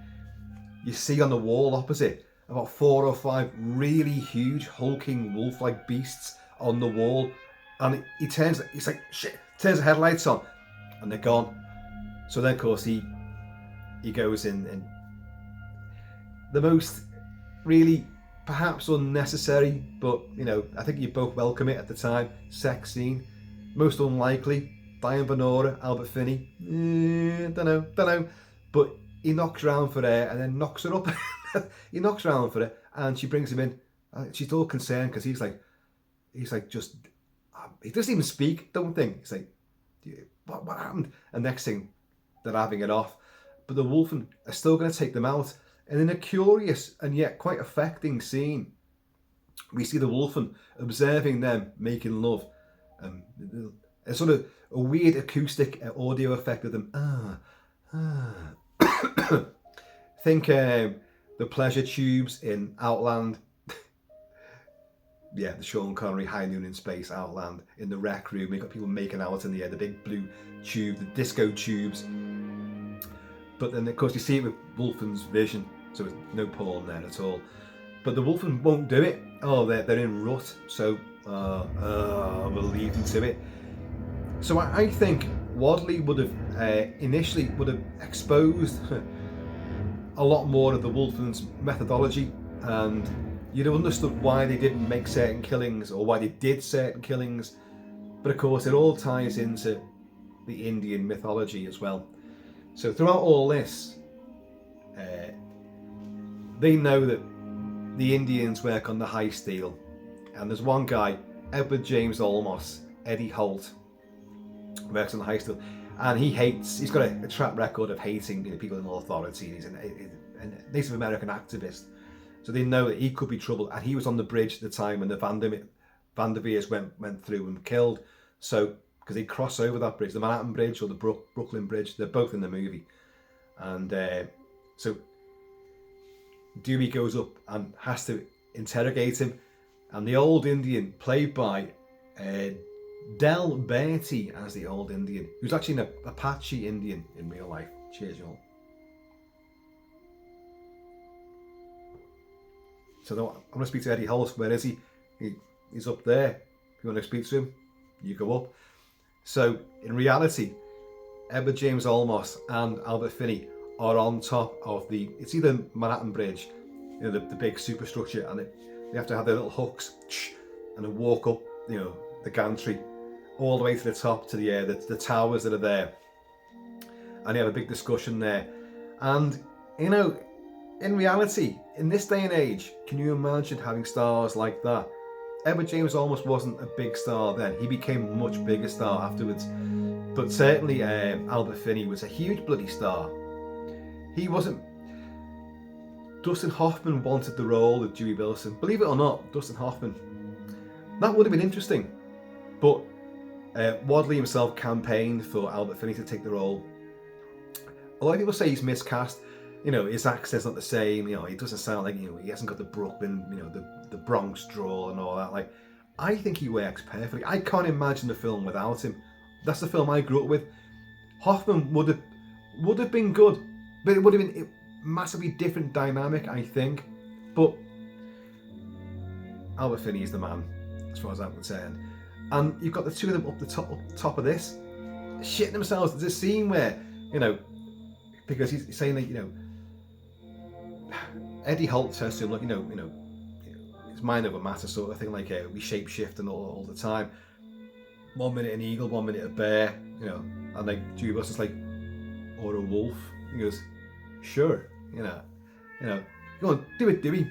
you see on the wall opposite about 4 or 5 really huge hulking wolf-like beasts on the wall, and he's like shit, turns the headlights on, and they're gone. So then of course he goes in, and the most really perhaps unnecessary, but I think you both welcome it at the time, sex scene. Most unlikely. Diane Venora, Albert Finney, don't know, but he knocks around for her and then knocks her up. He knocks around for her, and she brings him in, She's all concerned because he's like just, he doesn't even speak, don't think. He's like, what happened? And next thing, they're having it off. But the Wolfen are still going to take them out. And in a curious and yet quite affecting scene, we see the Wolfen observing them making love. A sort of a weird acoustic audio effect of them. Think the pleasure tubes in Outland. Yeah, the Sean Connery High Noon in Space Outland. In the rec room, you've got people making out in the air, the big blue tube, the disco tubes. But then, of course, you see it with Wolfen's vision, so there's no porn there at all. But the Wolfen won't do it. Oh, they're in rut, so we'll leave them to it. So I think Wadleigh would have initially exposed a lot more of the Wolfen's methodology, and you'd have understood why they didn't make certain killings or why they did certain killings. But of course, it all ties into the Indian mythology as well. So throughout all this, they know that the Indians work on the high steel, and there's one guy, Edward James Olmos, Eddie Holt, works on the high steel, and he's got a track record of hating people in authority. He's a Native American activist, so they know that he could be trouble. And he was on the bridge at the time when the Vanderveers went through and killed. So because they cross over that bridge, the Manhattan Bridge or the Brooklyn Bridge, they're both in the movie. And so Dewey goes up and has to interrogate him, and the old Indian, played by Del Bertie as the old Indian, who's actually an Apache Indian in real life. Cheers, y'all. So I'm going to speak to Eddie Holt. Where is he? He's up there. If you want to speak to him, you go up. So in reality, Edward James Olmos and Albert Finney are on top of it's either Manhattan Bridge, the big superstructure, and they have to have their little hooks and then walk up, the gantry, all the way to the top, to the towers that are there. And they have a big discussion there. And, in reality, in this day and age, can you imagine having stars like that? Edward James Olmos wasn't a big star then. He became a much bigger star afterwards. But certainly Albert Finney was a huge bloody star. He wasn't... Dustin Hoffman wanted the role of Dewey Wilson. Believe it or not, Dustin Hoffman. That would have been interesting. But Wadleigh himself campaigned for Albert Finney to take the role. A lot of people say he's miscast. His accent's not the same. He doesn't sound like, he hasn't got the Brooklyn, the Bronx drawl and all that. Like, I think he works perfectly. I can't imagine the film without him. That's the film I grew up with. Hoffman would have been good, but it would have been a massively different dynamic, I think. But Albert Finney is the man, as far as I'm concerned. And you've got the two of them up the top of this, shitting themselves. There's a scene where, because he's saying that, Eddie Holt says to him, look, it's mind over matter sort of thing, like we shape shift and all the time. 1 minute an eagle, 1 minute a bear, and like Dewey Wilson's like, or a wolf. He goes, sure, go on, do it, Dewey,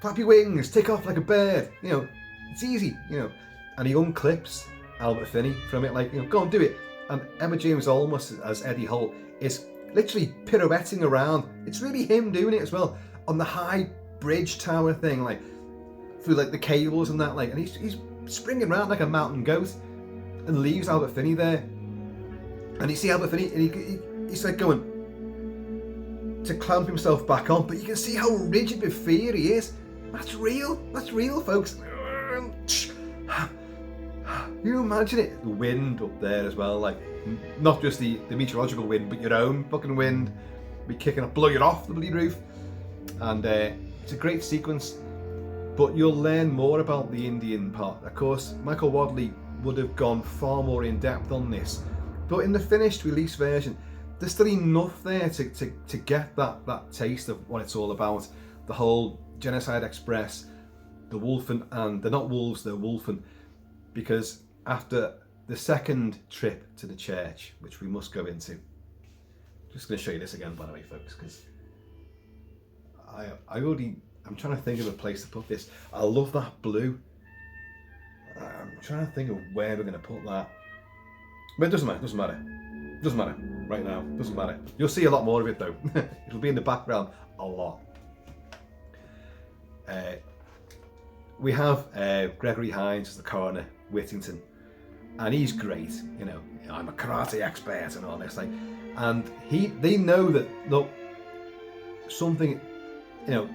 flap your wings, take off like a bird, it's easy, and he unclips Albert Finney from it, like, go on, do it. And Edward James Olmos as Eddie Holt is literally pirouetting around. It's really him doing it as well on the high bridge tower thing, like through like the cables and that, like, and he's springing around like a mountain goat, and leaves Albert Finney there. And you see Albert Finney, and he's like going to clamp himself back on, but you can see how rigid with fear he is. That's real, folks. You imagine it, the wind up there as well, like not just the meteorological wind, but your own fucking wind be kicking up, blow you off the bloody roof. And it's a great sequence, but you'll learn more about the Indian part. Of course, Michael Wadleigh would have gone far more in depth on this, but in the finished release version, there's still enough there to get that taste of what it's all about. The whole Genocide Express, the Wolfen, and they're not wolves, they're Wolfen, because after the second trip to the church, which we must go into, I'm just going to show you this again, by the way, folks, because I I'm trying to think of a place to put this. I love that blue. I'm trying to think of where we're going to put that. But it doesn't matter. Doesn't matter. Doesn't matter right now. Doesn't matter. You'll see a lot more of it though. It'll be in the background a lot. We have Gregory Hines as the coroner, Whittington, and he's great. You know, I'm a karate expert and all this, like, and they know that, look, something, you know,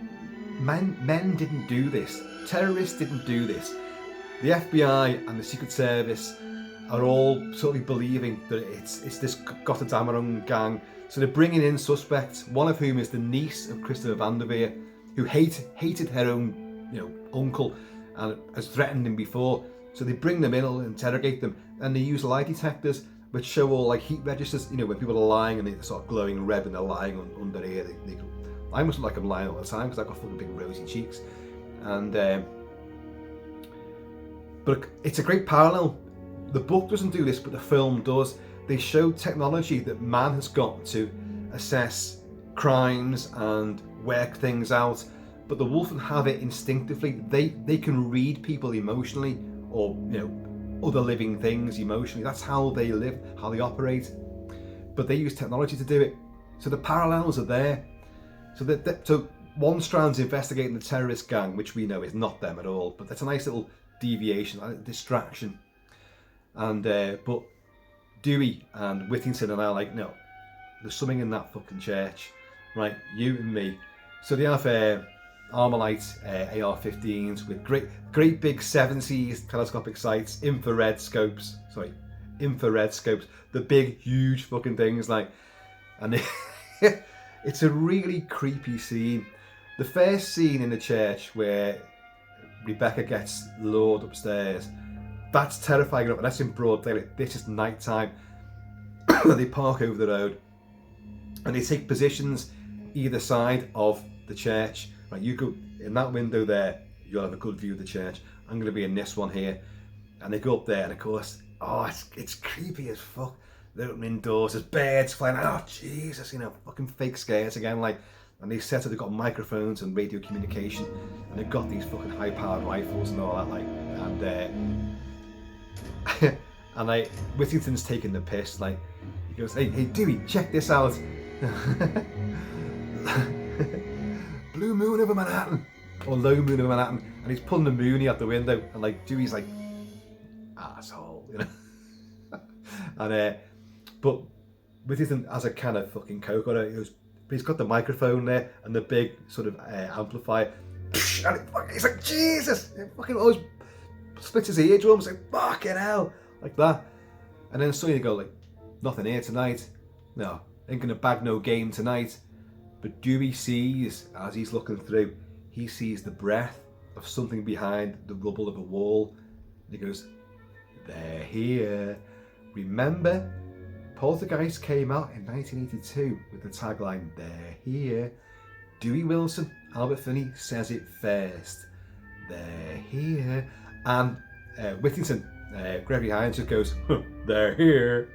men didn't do this. Terrorists didn't do this. The FBI and the Secret Service are all sort of believing that it's this Gotterdammerung gang. So they're bringing in suspects, one of whom is the niece of Christopher Van der Veer, who hated her own, you know, uncle and has threatened him before. So they bring them in and interrogate them, and they use lie detectors which show all like heat registers, you know, when people are lying and they're sort of glowing red when they're lying under here. I must look like I'm lying all the time because I've got fucking big rosy cheeks. And but it's a great parallel. The book doesn't do this, but the film does. They show technology that man has got to assess crimes and work things out, but the Wolfen have it instinctively. They can read people emotionally, or, you know, other living things emotionally. That's how they live, how they operate. But they use technology to do it. So the parallels are there. So one strand's investigating the terrorist gang, which we know is not them at all, but that's a nice little deviation, a distraction. And but Dewey and Whittington are now like, no, there's something in that fucking church, right? You and me. So they have Armalite AR-15s with great big 70s telescopic sights, infrared scopes, the big huge fucking things, like, and it's a really creepy scene. The first scene in the church where Rebecca gets lured upstairs, that's terrifying enough, and that's in broad daylight. This is night time. They park over the road and they take positions either side of the church. Right, you go in that window there, you'll have a good view of the church. I'm going to be in this one here. And they go up there, and of course, it's creepy as fuck. They're opening doors, there's birds flying. Oh Jesus, you know, fucking fake scares again, like. And they set up, they've got microphones and radio communication, and they've got these fucking high-powered rifles and all that, like. And and Whittington's taking the piss, like, he goes, hey Dewey, check this out. Blue moon over Manhattan, or low moon over Manhattan, and he's pulling the moonie out the window, and like Dewey's like, asshole, you know. And but Whittington has a can of fucking coke on it. He goes, but he's got the microphone there and the big sort of amplifier, and he's like, Jesus! It fucking always splits his eardrums, like, fucking hell, like that. And then suddenly they go like, nothing here tonight. No, ain't gonna bag no game tonight. But Dewey sees, as he's looking through, he sees the breath of something behind the rubble of a wall. And he goes, they're here. Remember, Poltergeist came out in 1982 with the tagline, they're here. Dewey Wilson, Albert Finney says it first. They're here. And Whittington, Gregory Hines, just goes, they're here.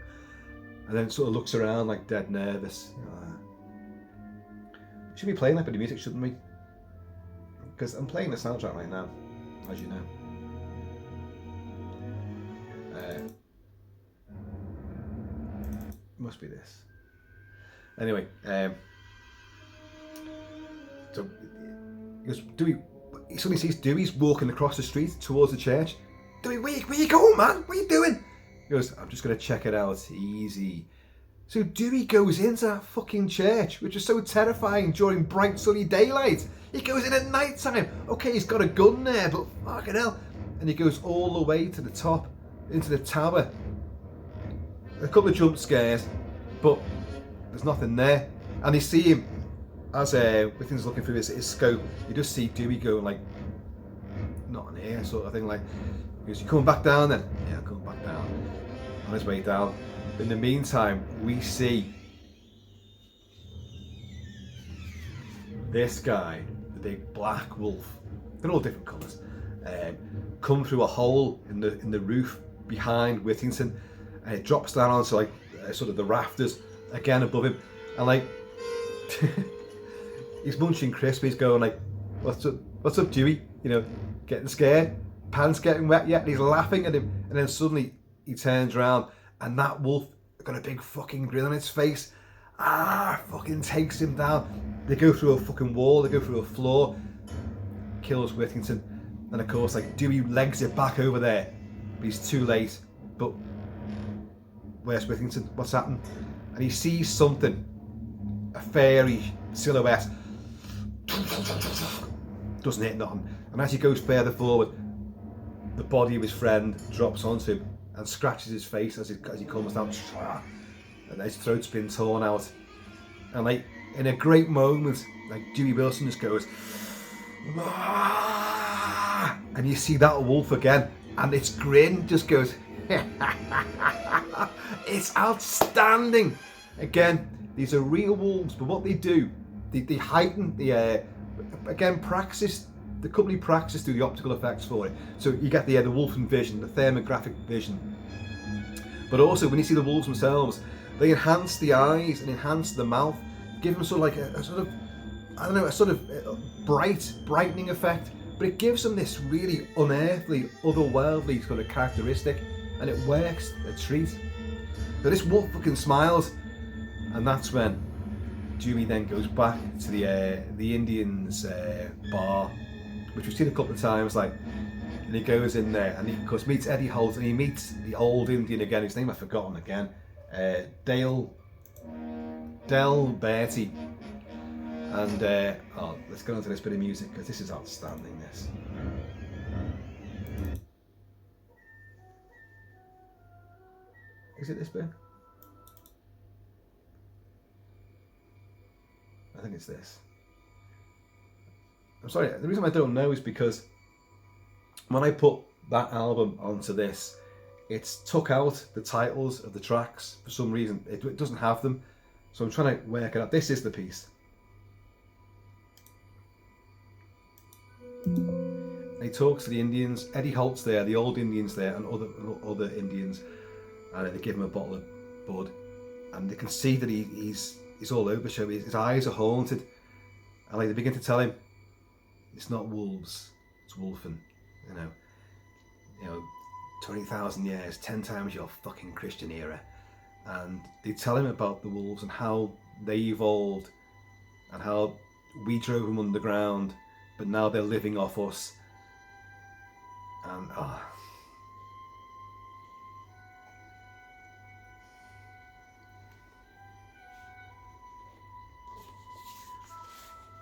And then sort of looks around like dead nervous. Should be playing that bit of music, shouldn't we? Because I'm playing the soundtrack right now, as you know. Must be this. Anyway, so he goes, Dewey. He suddenly sees Dewey's walking across the street towards the church. Dewey, where you going, man? What are you doing? He goes, I'm just going to check it out. Easy. So Dewey goes into that fucking church, which is so terrifying during bright sunny daylight. He goes in at night time. Okay, he's got a gun there, but fucking hell. And he goes all the way to the top, into the tower. A couple of jump scares, but there's nothing there. And they see him, as Whittington's looking through his scope, you just see Dewey going like, not in here, sort of thing. Like, he goes, you coming back down then? Yeah, I'm coming back down. On his way down. In the meantime, we see this guy, the big black wolf, they're all different colours, come through a hole in the roof behind Whittington, and it drops down onto like sort of the rafters again above him, and like he's munching crisp. He's going like, What's up, Dewey? You know, getting scared, pants getting wet yet? And he's laughing at him, and then suddenly he turns around, and that wolf got a big fucking grin on its face. Fucking takes him down. They go through a fucking wall, they go through a floor, kills Whittington, and of course, like, Dewey legs it back over there, but he's too late. But where's Whittington? What's happened? And he sees something, a fairy silhouette. Doesn't hit nothing. And as he goes further forward, the body of his friend drops onto him and scratches his face as he comes down. And his throat's been torn out. And like, in a great moment, like, Dewey Wilson just goes, and you see that wolf again, and its grin just goes, it's outstanding. Again, these are real wolves, but what they do, they heighten the again, praxis. The company Praxis do the optical effects for it, so you get the Wolfen vision, the thermographic vision. But also, when you see the wolves themselves, they enhance the eyes and enhance the mouth, give them sort of like a sort of, I don't know, a sort of brightening effect. But it gives them this really unearthly, otherworldly sort of characteristic, and it works a treat. So this wolf fucking smiles, and that's when Dewey then goes back to the Indians' bar, which we've seen a couple of times, like, and he goes in there and he, of course, meets Eddie Holt, and he meets the old Indian again, whose name I've forgotten again, Del Bertie. And let's go on to this bit of music, because this is outstanding, this. Is it this bit? I think it's this. I'm sorry, the reason I don't know is because when I put that album onto this, it's took out the titles of the tracks for some reason. It doesn't have them, so I'm trying to work it out. This is the piece. He talks to the Indians. Eddie Holt's there, the old Indians there, and other Indians, and they give him a bottle of bud, and they can see that he's all over the show. His eyes are haunted, and like, they begin to tell him, it's not wolves, it's Wolfen. You know, 20,000 years, 10 times your fucking Christian era. And they tell him about the wolves and how they evolved, and how we drove them underground, but now they're living off us. And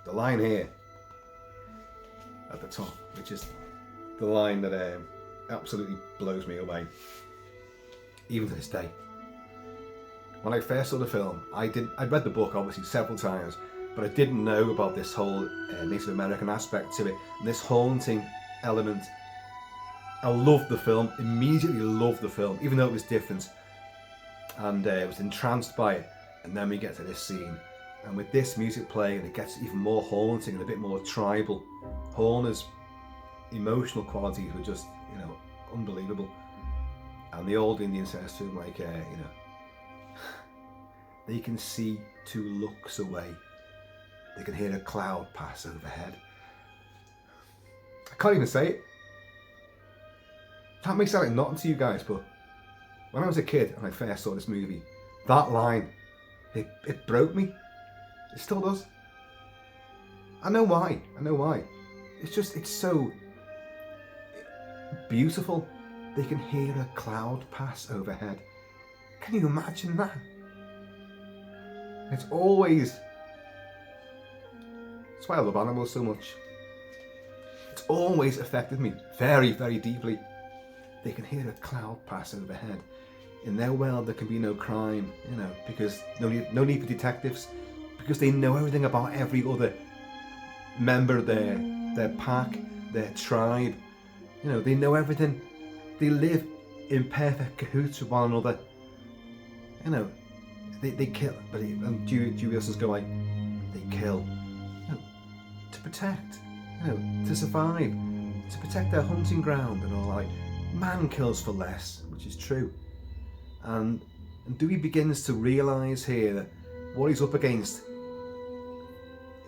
the line here at the top, which is the line that absolutely blows me away, even to this day. When I first saw the film, I'd read the book obviously several times, but I didn't know about this whole Native American aspect to it, and this haunting element. I loved the film, immediately loved the film, even though it was different, and I was entranced by it. And then we get to this scene, and with this music playing, it gets even more haunting and a bit more tribal. Horner's emotional qualities were just, unbelievable. And the old Indian says to him, like, they can see 2 looks away. They can hear a cloud pass overhead. I can't even say it. That may sound like nothing to you guys, but when I was a kid and I first saw this movie, that line, it broke me. It still does. I know why. It's so beautiful. They can hear a cloud pass overhead. Can you imagine that? It's always... That's why I love animals so much. It's always affected me very, very deeply. They can hear a cloud pass overhead. In their world, there can be no crime, because no need for detectives, because they know everything about every other member of their pack, their tribe. They know everything. They live in perfect cahoots with one another. They kill, but Dewey Wilson's go like, they kill, to protect, to survive, to protect their hunting ground and all. Like, man kills for less, which is true. And Dewey begins to realise here that what he's up against,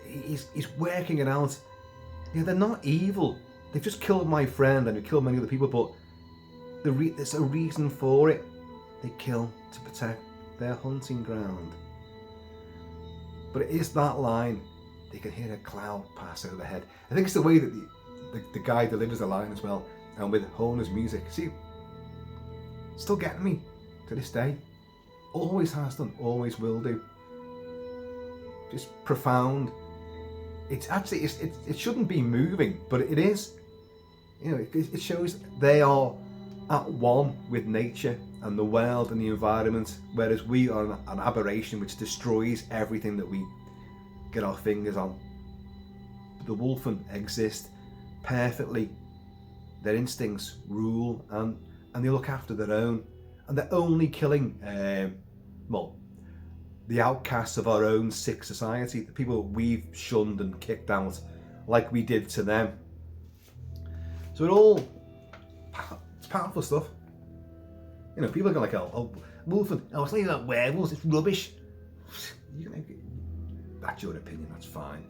he's working it out they're not evil. They've just killed my friend and they killed many other people, but there's a reason for it. They kill to protect their hunting ground. But it is that line. They can hear a cloud pass overhead. I think it's the way that the guy delivers the line as well, and with Horner's music. See, still getting me to this day. Always has done, always will do. Just profound. It's actually, it shouldn't be moving, but it is. You know, it shows they are at one with nature and the world and the environment, whereas we are an aberration which destroys everything that we get our fingers on. The Wolfen exist perfectly. Their instincts rule, and they look after their own, and they're only killing the outcasts of our own sick society, the people we've shunned and kicked out like we did to them. So it's powerful stuff. You know, people are going like, oh Wolfen, it's not about werewolves, it's rubbish. That's your opinion, that's fine.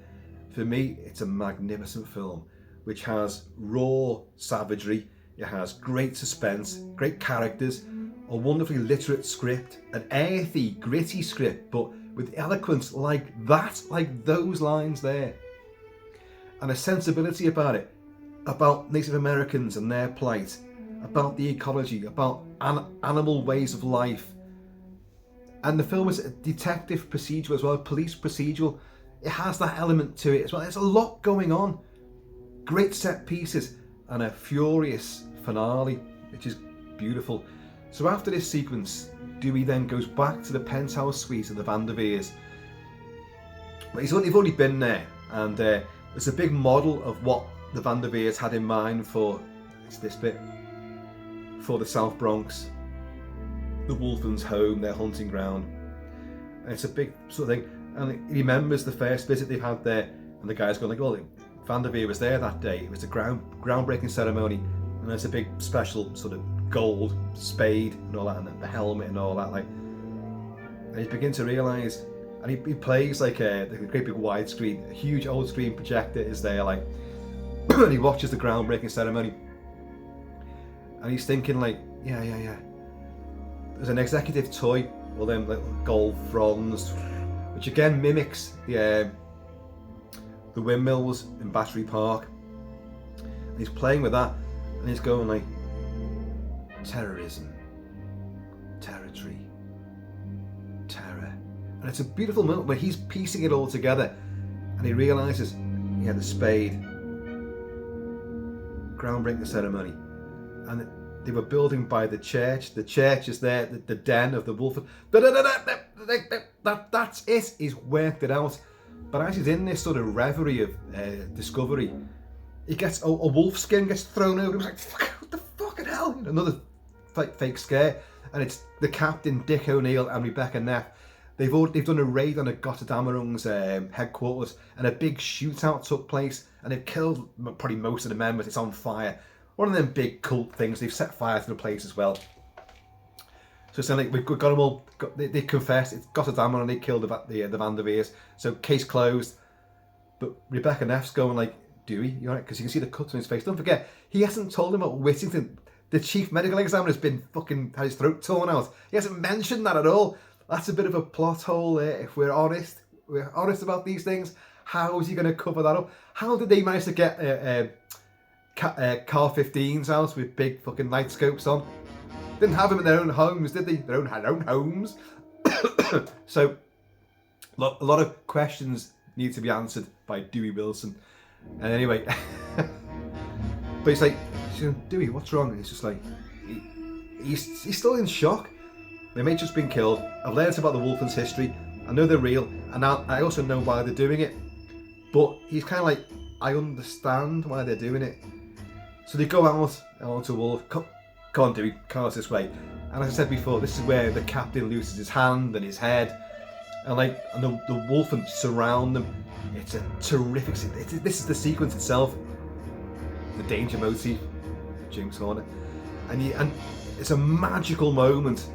For me, it's a magnificent film which has raw savagery, it has great suspense, great characters, a wonderfully literate script, an earthy, gritty script, but with eloquence like that, like those lines there. And a sensibility about it, about Native Americans and their plight, about the ecology, about animal ways of life. And the film is a detective procedural as well, a police procedural. It has that element to it as well. There's a lot going on. Great set pieces and a furious finale, which is beautiful. So after this sequence, Dewey then goes back to the penthouse suite of the Vanderveers. But they've already been there, and there's a big model of what the Vanderveers had in mind for, it's this bit, for the South Bronx, the Wolfen's home, their hunting ground. And it's a big sort of thing, and he remembers the first visit they've had there, and the guy's going like, well, Vanderveer was there that day, it was a groundbreaking ceremony, and there's a big special sort of gold spade and all that, and the helmet and all that, like, and he begins to realise, and he plays like a great big widescreen, a huge old screen projector is there, like, and he watches the groundbreaking ceremony, and he's thinking like, yeah, there's an executive toy, all them little gold fronds, which again mimics the windmills in Battery Park, and he's playing with that, and he's going like, terrorism, territory, terror. And it's a beautiful moment where he's piecing it all together, and he realises, yeah, the spade, groundbreaking ceremony, and they were building by the church. The church is there, the den of the Wolfen. That's it. He's worked it out. But as he's in this sort of reverie of discovery, he gets a wolf skin gets thrown over. He was like, what the fucking hell? Another fake scare, and it's the captain, Dick O'Neill, and Rebecca Neff. They've done a raid on a Gotterdammerung's headquarters, and a big shootout took place, and they've killed probably most of the members. It's on fire. One of them big cult things. They've set fire to the place as well. So it's like we've got them all. They confessed it's Gotterdammer, and they killed the Vanderveers. So case closed. But Rebecca Neff's going like, Dewey, you alright? Because you can see the cuts on his face. Don't forget, he hasn't told him about Whittington. The chief medical examiner's been fucking had his throat torn out. He hasn't mentioned that at all. That's a bit of a plot hole there. If we're honest about these things. How is he going to cover that up? How did they manage to get Car 15s out with big fucking light scopes on? Didn't have them in their own homes, did they? Their own homes. So, a lot of questions need to be answered by Dewey Wilson. And anyway, but he's like, Dewey, what's wrong? And he's just like, he's still in shock. My mate's just been killed. I've learned about the Wolfen's history. I know they're real, and I also know why they're doing it. But he's kind of like, I understand why they're doing it. So they go out onto Wolf. Come on, Dewey, come out this way. And as I said before, this is where the captain loses his hand and his head, and the Wolfen surround them. It's a terrific. This is the sequence itself. The danger motif, James Horner, and it's a magical moment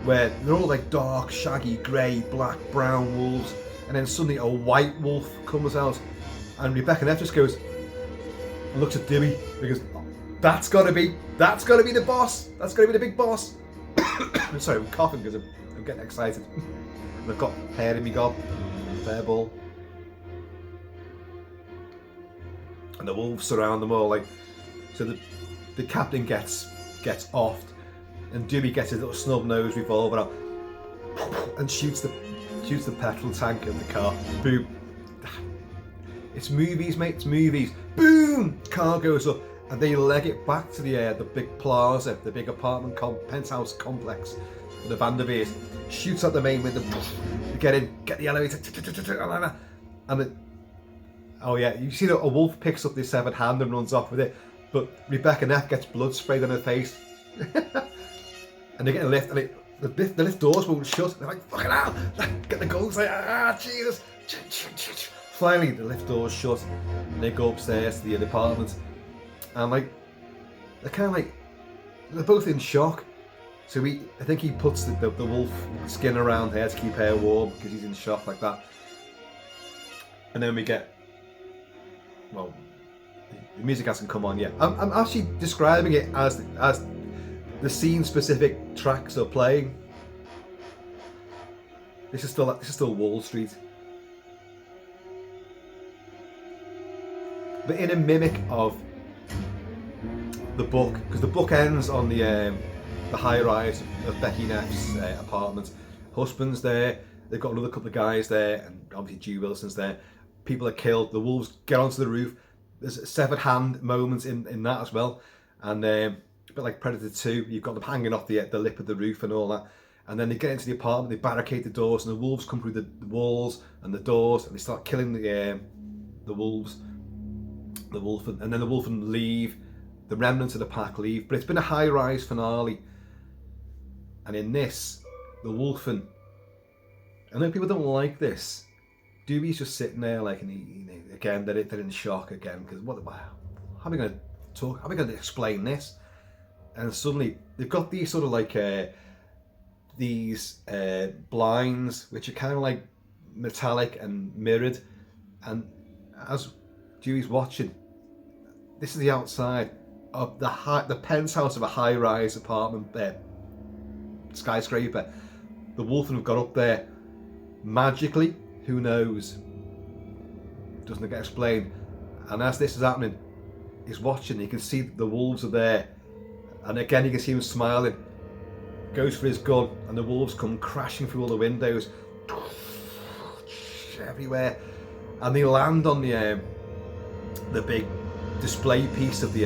where they're all like dark, shaggy, grey, black, brown wolves, and then suddenly a white wolf comes out, and Rebecca Neff just goes, and looks at Dewey because that's gotta be the boss. That's gotta be the big boss. I'm sorry, I'm coughing because I'm getting excited. And I've got hair in me gob, fair ball. And the wolves surround them all, like, so the captain gets offed, and Dewey gets his little snub nose revolver out and shoots the petrol tank of the car. Boom. It's movies, mate. It's movies. Boom. Car goes up, and they leg it back to the big plaza, the big apartment penthouse complex. The Vanderveers shoots out the main window. Get in. Get the elevator. And oh yeah, you see that a wolf picks up this severed hand and runs off with it, but Rebecca Neff gets blood sprayed on her face. And they get a lift, and the lift doors won't shut. They're like, fucking hell, get the guns, like, Jesus. Finally, the lift doors shut, and they go upstairs to the apartment, and like, they're kind of like, they're both in shock. So I think he puts the wolf skin around her to keep her warm because he's in shock like that. And then we get, well, the music hasn't come on yet. I'm actually describing it as the scene-specific tracks are playing. This is still Wall Street, but in a mimic of the book, because the book ends on the high-rise of Becky Neff's apartment. Husband's there. They've got another couple of guys there, and obviously G. Wilson's there. People are killed. The wolves get onto the roof. There's a severed hand moments in that as well, and a bit like Predator 2, you've got them hanging off the lip of the roof and all that. And then they get into the apartment, they barricade the doors, and the wolves come through the walls and the doors, and they start killing the wolves, the Wolfen, and then the Wolfen leave. The remnants of the pack leave, but it's been a high-rise finale. And in this, the Wolfen, I know people don't like this. Dewey's just sitting there, like, and again, they're in shock again, because how are we going to talk? How are we going to explain this? And suddenly, they've got these sort of like these blinds, which are kind of like metallic and mirrored. And as Dewey's watching, this is the outside of the penthouse of a high-rise apartment skyscraper. The Wolfen have got up there magically. Who knows? Doesn't get explained. And as this is happening, he's watching. You can see the wolves are there, and again you can see him smiling. Goes for his gun, and the wolves come crashing through all the windows, everywhere, and they land on the big display piece of the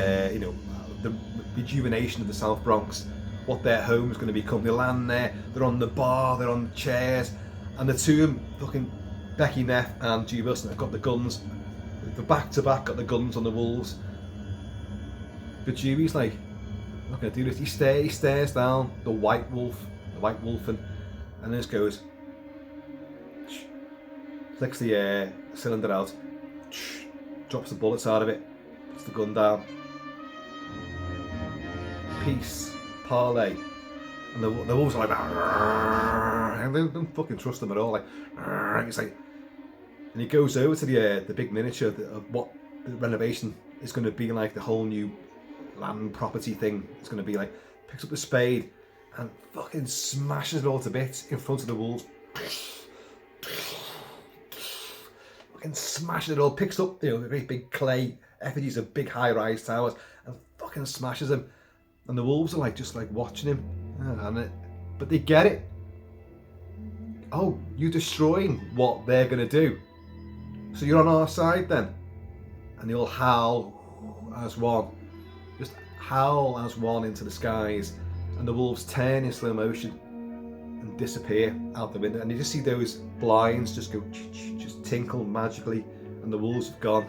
the rejuvenation of the South Bronx, what their home is going to become. They land there. They're on the bar. They're on the chairs, and the two of them, fucking Becky Neff and G. Wilson, have got the guns. They're back to back, got the guns on the wolves. But Dewey's like, I'm not going to do this. He stares down the white Wolfen, and then just goes, flicks the cylinder out, drops the bullets out of it, puts the gun down. Peace, parlay. And the wolves are like, and they don't fucking trust them at all. Like, it's like, and he goes over to the big miniature of what the renovation is going to be like, the whole new land property thing is going to be like. Picks up the spade and fucking smashes it all to bits in front of the wolves. Fucking smashes it all. Picks up the great big clay effigies of big high-rise towers and fucking smashes them. And the wolves are like just like watching him, but they get it. Oh, you're destroying what they're gonna do, so you're on our side then. And they all howl as one, just howl as one into the skies, and the wolves turn in slow motion and disappear out the window, and you just see those blinds just go, just tinkle magically, and the wolves have gone.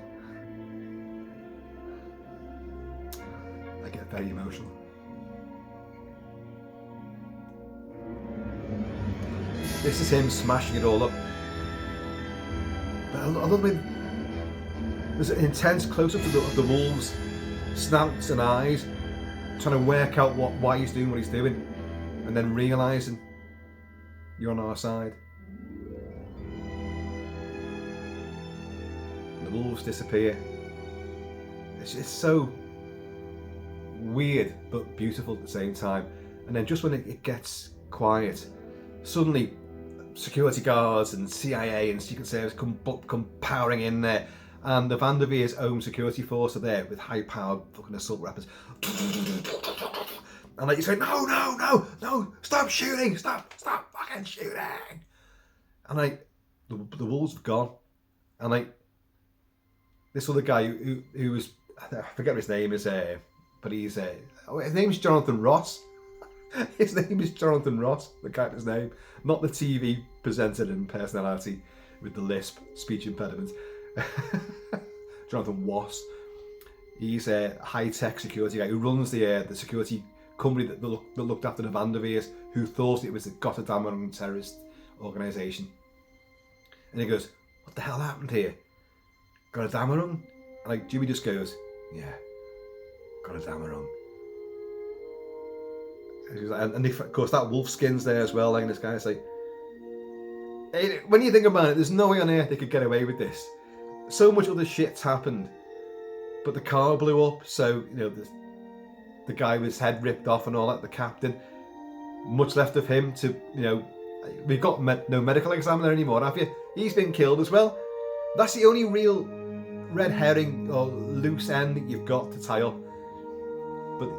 I get very emotional. This is him smashing it all up. But I love when there's an intense close-up of the wolves' snouts and eyes, trying to work out why he's doing what he's doing, and then realising you're on our side. And the wolves disappear It's so weird but beautiful at the same time. And then just when it gets quiet, suddenly security guards and CIA and Secret Service come powering in there, and the Vanderveer's own security force are there with high-powered fucking assault weapons. And like you say, no, stop shooting, stop fucking shooting. And like the wolves have gone, and like this other guy who was, I forget what his name is, but he's his name's Jonathan Ross. His name is Jonathan Ross, the character's name, not the TV presenter and personality with the lisp, speech impediment. Jonathan Ross. He's a high-tech security guy who runs the security company that looked after the Vanderveers, who thought it was the Gotterdammerung terrorist organisation. And he goes, "What the hell happened here? Gotterdammerung?" And like Jimmy just goes, "Yeah, Gotterdammerung." And of course that wolf skin's there as well, like this guy's like, hey, when you think about it, there's no way on earth they could get away with this. So much other shit's happened, but the car blew up, so you know the guy with his head ripped off and all that, the captain, much left of him to, you know, we've got no medical examiner anymore, have you? He's been killed as well. That's the only real red herring or loose end that you've got to tie up. But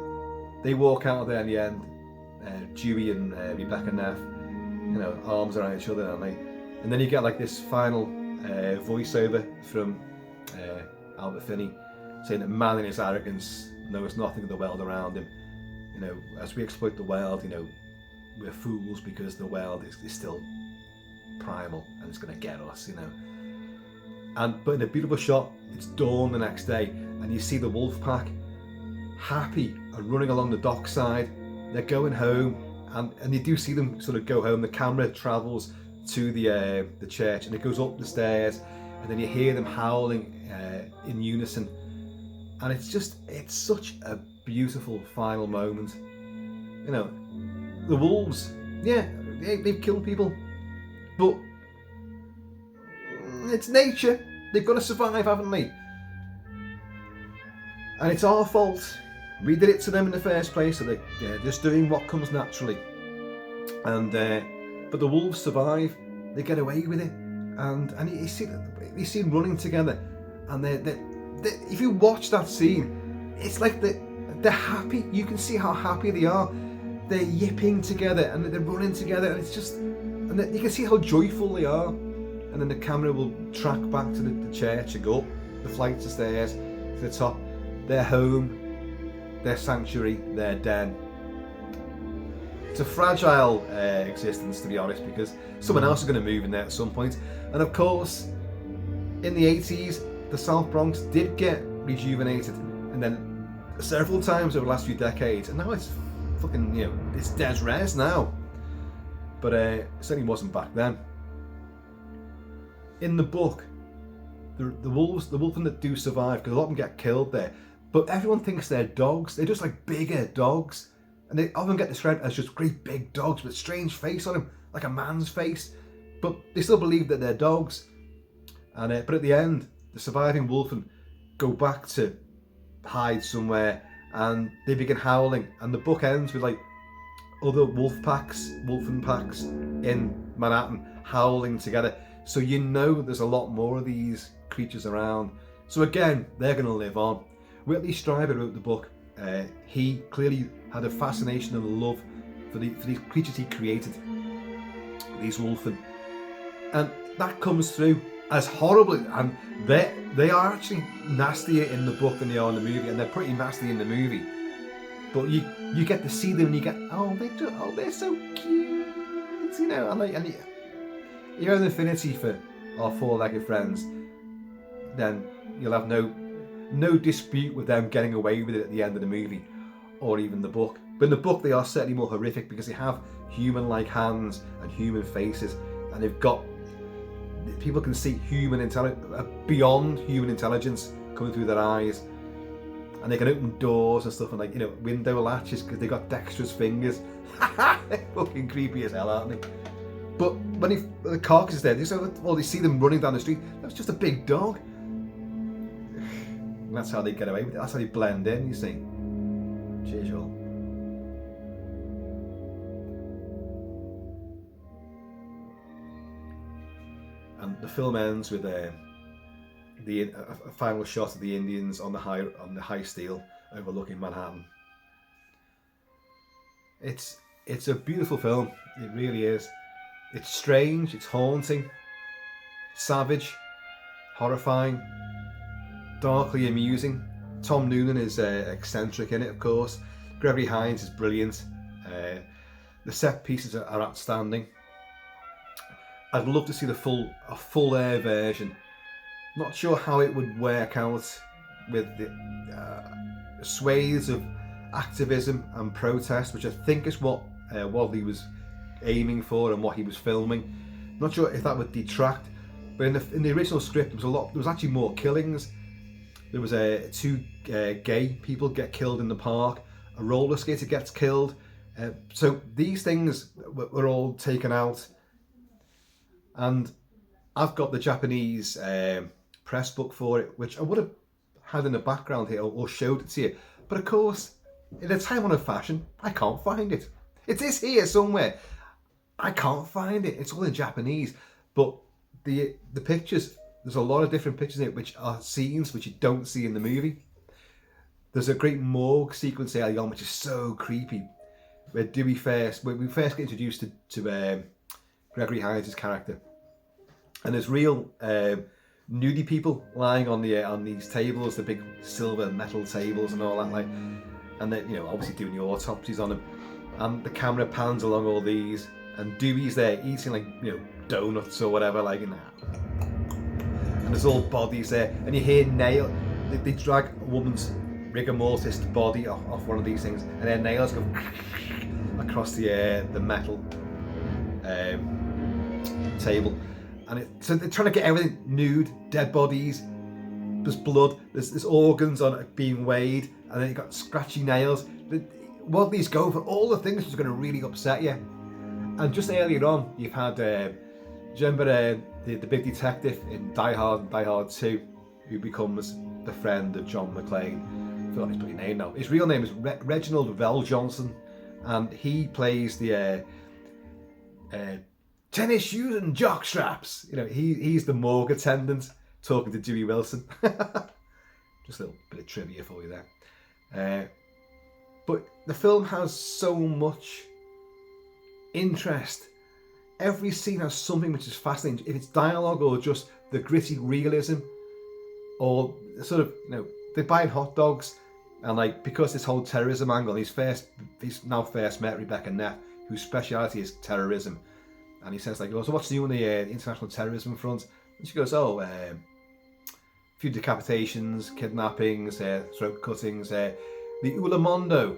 they walk out of there in the end, Dewey and Rebecca Neff, you know, arms around each other, and then you get like this final voiceover from Albert Finney saying that man in his arrogance knows nothing of the world around him. You know, as we exploit the world, you know, we're fools because the world is still primal and it's going to get us, you know. But in a beautiful shot, it's dawn the next day, and you see the wolf pack happy and running along the dockside. They're going home, and you do see them sort of go home. The camera travels to the church, and it goes up the stairs, and then you hear them howling in unison, and it's such a beautiful final moment. You know, the wolves, yeah, they've killed people, but it's nature. They've got to survive, haven't they? And it's our fault. We did it to them in the first place, so they're just doing what comes naturally. And but the wolves survive. They get away with it, and you see them running together, and they if you watch that scene, it's like they're happy. You can see how happy they are. They're yipping together and they're running together, and it's just, and you can see how joyful they are. And then the camera will track back to the church and go up the flights of stairs to the top. Their home, their sanctuary, their den. It's a fragile existence, to be honest, because someone else is going to move in there at some point. And of course, in the 80s, the South Bronx did get rejuvenated, and then several times over the last few decades, and now it's fucking, you know, it's des res now. But it certainly wasn't back then. In the book, the wolves, the wolfen that do survive, because a lot of them get killed there, but everyone thinks they're dogs. They're just like bigger dogs, and they often get described as just great big dogs with a strange face on them, like a man's face. But they still believe that they're dogs. And but at the end, the surviving wolfen go back to hide somewhere, and they begin howling. And the book ends with like other wolfen packs in Manhattan howling together. So you know there's a lot more of these creatures around. So again, they're going to live on. Whitley Streiber wrote the book. He clearly had a fascination and a love for these creatures he created, these wolfen, and that comes through as horribly. And they are actually nastier in the book than they are in the movie, and they're pretty nasty in the movie. But you get to see them, and you get, they're so cute, you know, and you have an affinity for our four-legged friends, then you'll have no dispute with them getting away with it at the end of the movie, or even the book. But in the book, they are certainly more horrific because they have human-like hands and human faces, and people can see human intelligence, beyond human intelligence coming through their eyes, and they can open doors and stuff, and like, you know, window latches because they got dexterous fingers. They're fucking creepy as hell, aren't they? But when the carcass is there, they see them running down the street. That's just a big dog. And that's how they get away with it. That's how they blend in, you see. Cheers, y'all. And the film ends with a final shot of the Indians on the high steel overlooking Manhattan. It's a beautiful film. It really is. It's strange. It's haunting, savage, horrifying, darkly amusing. Tom Noonan is eccentric in it, of course. Gregory Hines is brilliant. The set pieces are outstanding. I'd love to see a full air version. Not sure how it would work out with the swathes of activism and protest, which I think is what Wadleigh was aiming for and what he was filming. Not sure if that would detract, but in the original script there was actually more killings. There was two gay people get killed in the park, a roller skater gets killed, so these things were all taken out. And I've got the Japanese press book for it, which I would have had in the background here or showed it to you, but of course in a time of fashion I can't find it. It is here somewhere. I can't find it. It's all in Japanese, but the pictures, there's a lot of different pictures in it which are scenes which you don't see in the movie. There's a great morgue sequence early on which is so creepy, where when we first get introduced to Gregory Hines' character, and there's real nudie people lying on these tables, the big silver metal tables and all that, like, and they're obviously doing the autopsies on them, and the camera pans along all these, and Dewey's there eating like donuts or whatever, like, and there's all bodies there, and you hear they drag a woman's rigor mortis body off one of these things, and their nails go across the metal table, and so they're trying to get everything nude, dead bodies, there's blood, there's organs on it being weighed, and then you've got scratchy nails. What these go for all the things which are going to really upset you. And just earlier on, you've had, do you remember the big detective in Die Hard and Die Hard 2, who becomes the friend of John McClane? I forgot his bloody name now. His real name is Reginald Vell Johnson, and he plays the tennis shoes and jock straps. He's the morgue attendant talking to Dewey Wilson. Just a little bit of trivia for you there. But the film has so much interest. Every scene has something which is fascinating. If it's dialogue or just the gritty realism, or sort of, they're buying hot dogs, and because this whole terrorism angle, he's now first met Rebecca Neff, whose speciality is terrorism, and he says so what's new on the international terrorism front? And she goes, a few decapitations, kidnappings, throat cuttings, the Ulamondo,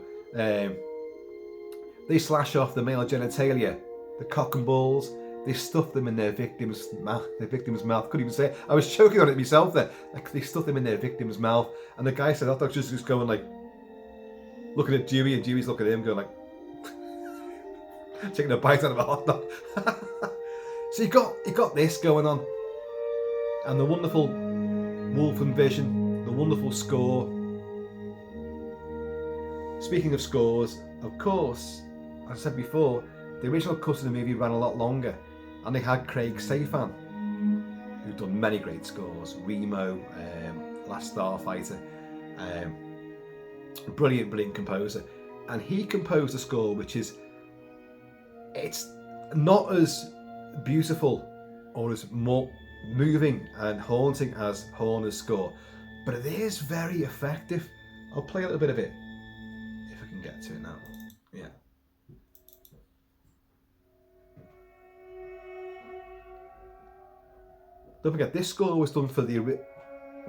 they slash off the male genitalia, the cock and balls, they stuff them in their victim's mouth. Couldn't even say it. I was choking on it myself there. They stuff them in their victim's mouth, and the guy said, "Hot dog's just going looking at Dewey, and Dewey's looking at him, going taking a bite out of a hot dog." So you got this going on, and the wonderful Wolfen vision, the wonderful score. Speaking of scores, of course, as I said before, the original cut of the movie ran a lot longer, and they had Craig Safan, who's done many great scores, Remo, Last Starfighter, brilliant composer, and he composed a score which it's not as beautiful or as more moving and haunting as Horner's score, but it is very effective. I'll play a little bit of it if I can get to it now. Yeah. Don't forget, this score was done for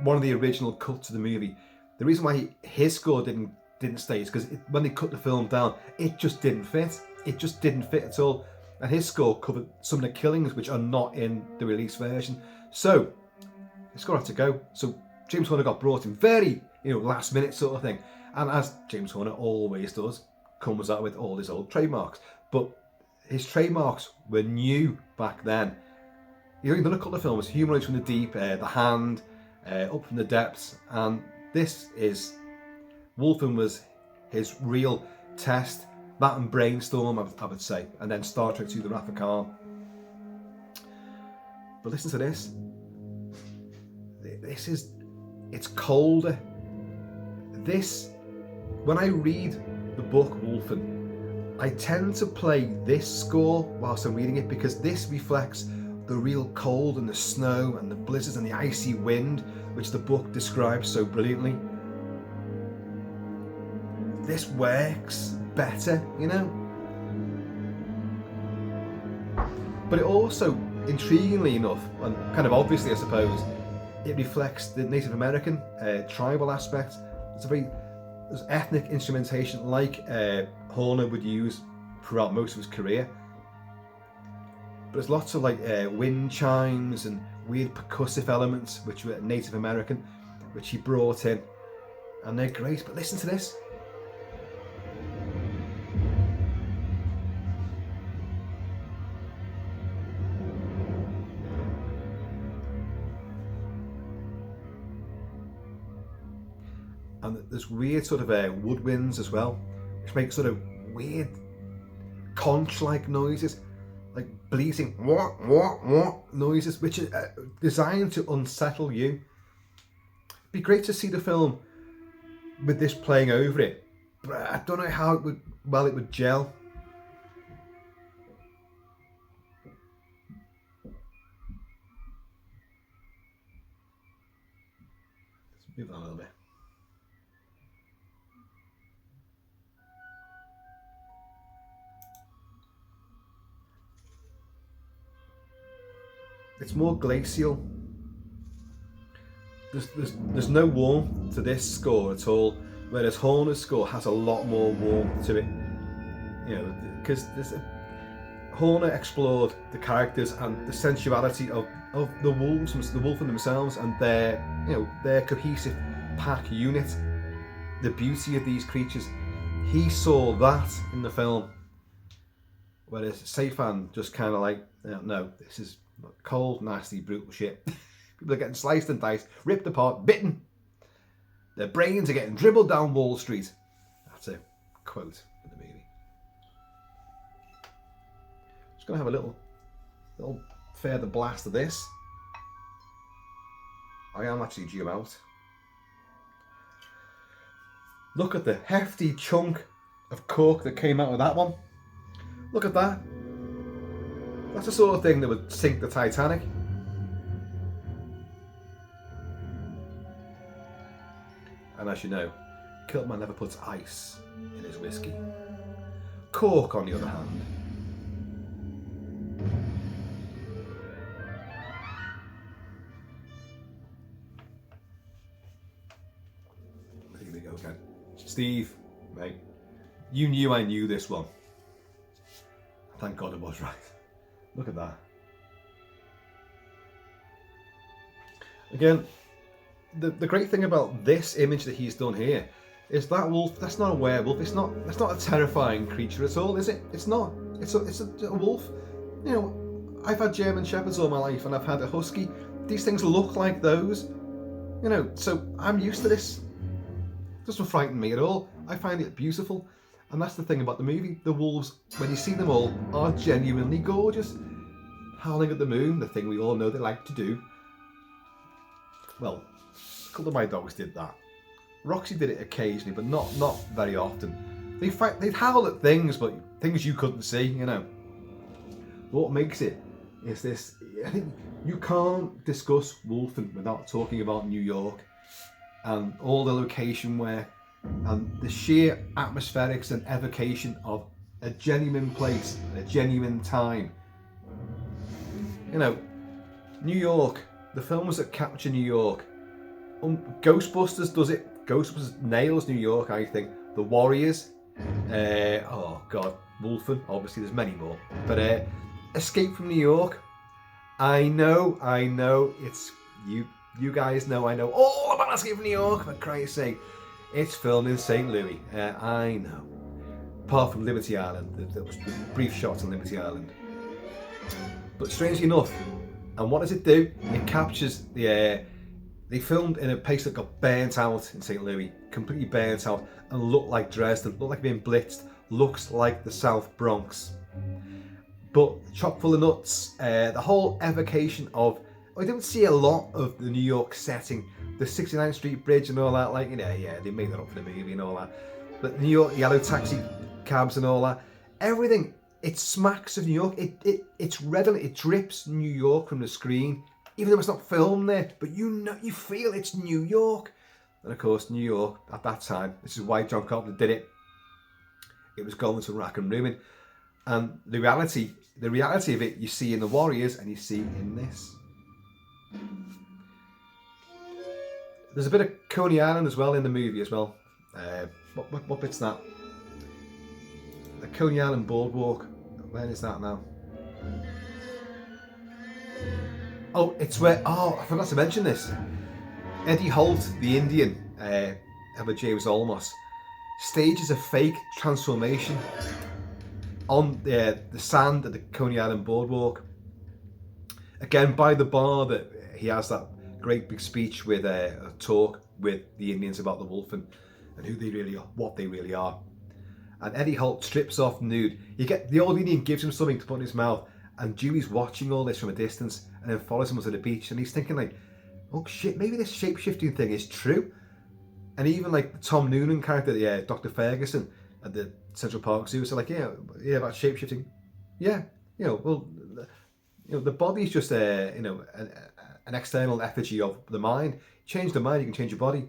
one of the original cuts of the movie. The reason why his score didn't stay is because when they cut the film down, it just didn't fit. It just didn't fit at all. And his score covered some of the killings which are not in the release version. So the score had to go. So James Horner got brought in very, last minute sort of thing. And as James Horner always does, comes out with all his old trademarks. But his trademarks were new back then. He'd done a couple of films, Humanoids from the Deep, The Hand, Up from the Depths, and This is, Wolfen was his real test. That and Brainstorm, I would say, and then Star Trek II: The Wrath of Khan. But listen to this. It's colder. This, when I read the book Wolfen, I tend to play this score whilst I'm reading it, because this reflects the real cold and the snow and the blizzards and the icy wind, which the book describes so brilliantly. This works better, you know? But it also, intriguingly enough, and kind of obviously I suppose, it reflects the Native American tribal aspect. There's ethnic instrumentation like Horner would use throughout most of his career. But there's lots of like wind chimes and weird percussive elements which were Native American, which he brought in, and they're great. But listen to this. And there's weird sort of woodwinds as well, which make sort of weird conch-like noises, like bleating wah wah wah noises, which are designed to unsettle you. It'd be great to see the film with this playing over it, but I don't know how it would gel. Let's move on a little bit. It's more glacial. There's no warmth to this score at all, whereas Horner's score has a lot more warmth to it. You know, because Horner explored the characters and the sensuality of the wolves, the Wolfen themselves, and their cohesive pack unit. The beauty of these creatures, he saw that in the film. Whereas Safan just kind of like, no, this is cold, nasty, brutal shit. People are getting sliced and diced, ripped apart, bitten. Their brains are getting dribbled down Wall Street. That's a quote in the movie. Just gonna have a little further blast of this. I am actually due out. Look at the hefty chunk of cork that came out of that one. Look at that. That's the sort of thing that would sink the Titanic. And as you know, Kilt-Man never puts ice in his whiskey. Cork, on the other hand. Here we go again. Steve, mate, you knew I knew this one. Thank God it was right. Look at that. Again, the great thing about this image that he's done here is that wolf, that's not a werewolf. That's not a terrifying creature at all, is it? It's not. It's a wolf. You know, I've had German Shepherds all my life and I've had a husky. These things look like those. You know, so I'm used to this. It doesn't frighten me at all. I find it beautiful. And that's the thing about the movie. The wolves, when you see them all, are genuinely gorgeous. Howling at the Moon, the thing we all know they like to do. Well, a couple of my dogs did that. Roxy did it occasionally, but not very often. They'd howl at things, but things you couldn't see, you know. What makes it is this. I think you can't discuss Wolfen without talking about New York and all the location work and the sheer atmospherics and evocation of a genuine place, a genuine time. You know, New York, the films that capture New York. Ghostbusters does it. Ghostbusters nails New York, I think. The Warriors. Oh God, Wolfen. Obviously, there's many more. But Escape from New York. I know. It's you. You guys know. I know all about Escape from New York. For Christ's sake, it's filmed in St. Louis. I know. Apart from Liberty Island, there was brief shots on Liberty Island. But strangely enough, and what does it do? It captures the They filmed in a place that got burnt out in St. Louis, completely burnt out, and looked like Dresden, looked like being blitzed, looks like the South Bronx. But chock full of nuts, the whole evocation of, I don't see a lot of the New York setting, the 69th Street Bridge and all that, like, you know, yeah, they made that up for the movie and all that. But New York yellow taxi cabs and all that, everything, it smacks of New York. It's redolent, it drips New York from the screen, even though it's not filmed there, but you know, you feel it's New York. And of course, New York at that time, this is why John Carpenter did it. It was going to rack and ruin, and the reality of it, you see in the Warriors, and you see in this. There's a bit of Coney Island as well in the movie as well. What bit's that? The Coney Island boardwalk. Where is that now? Oh, it's where. Oh, I forgot to mention this. Eddie Holt, the Indian, Albert James Olmos, stages a fake transformation on the sand at the Coney Island boardwalk. Again, by the bar that he has that great big speech with a talk with the Indians about the Wolfen and who they really are, what they really are. And Eddie Holt strips off nude. The old Indian gives him something to put in his mouth, and Dewey's watching all this from a distance and then follows him to the beach, and he's thinking like, oh shit, maybe this shape-shifting thing is true. And even like the Tom Noonan character, Dr. Ferguson at the Central Park Zoo, so like, yeah, about shape-shifting. Yeah, the body's just an external effigy of the mind. Change the mind, you can change your body.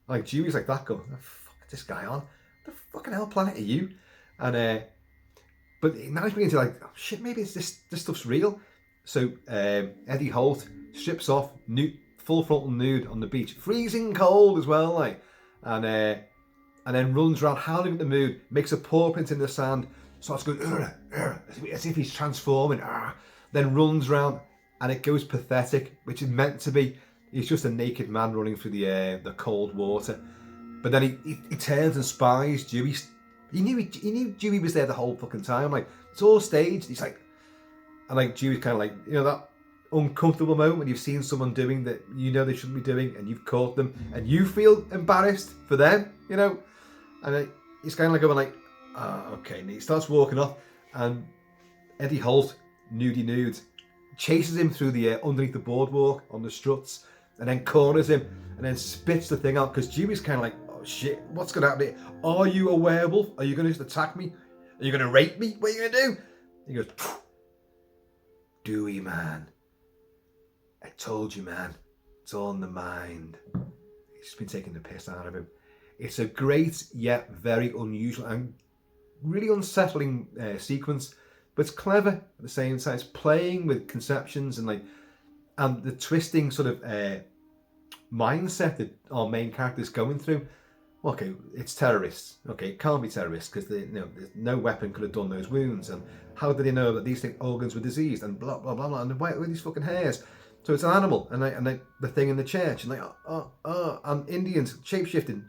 Like Dewey's like that, going, oh, fuck this guy on. What the fucking hell planet are you? And but now he's beginning to like, oh shit, maybe it's this stuff's real. So Eddie Holt strips off, full frontal nude on the beach, freezing cold as well, like, and then runs around howling at the moon, makes a paw print in the sand, starts going as if he's transforming, then runs around, and it goes pathetic, which is meant to be. He's just a naked man running through the cold water. But then he turns and spies Dewey. He knew Dewey was there the whole fucking time. Like, it's all staged. He's like, and like Dewey's kind of like, that uncomfortable moment when you've seen someone doing that you know they shouldn't be doing, and you've caught them, and you feel embarrassed for them, And he's kind of like going like, okay. And he starts walking off, and Eddie Holt, nude, chases him through the underneath the boardwalk on the struts, and then corners him, and then spits the thing out, because Dewey's kind of like, oh shit, what's going to happen here? Are you a werewolf? Are you going to just attack me? Are you going to rape me? What are you going to do? He goes, Dewey, man. I told you, man. It's all in the mind. He's just been taking the piss out of him. It's a great, yet very unusual and really unsettling sequence, but it's clever at the same time. It's playing with conceptions and the twisting sort of mindset that our main character is going through. Okay, it's terrorists. Okay, it can't be terrorists because no weapon could have done those wounds. And how did they know that these organs were diseased? And blah blah blah blah. And why were these fucking hairs? So it's an animal, and the thing in the church, and and Indians shape-shifting,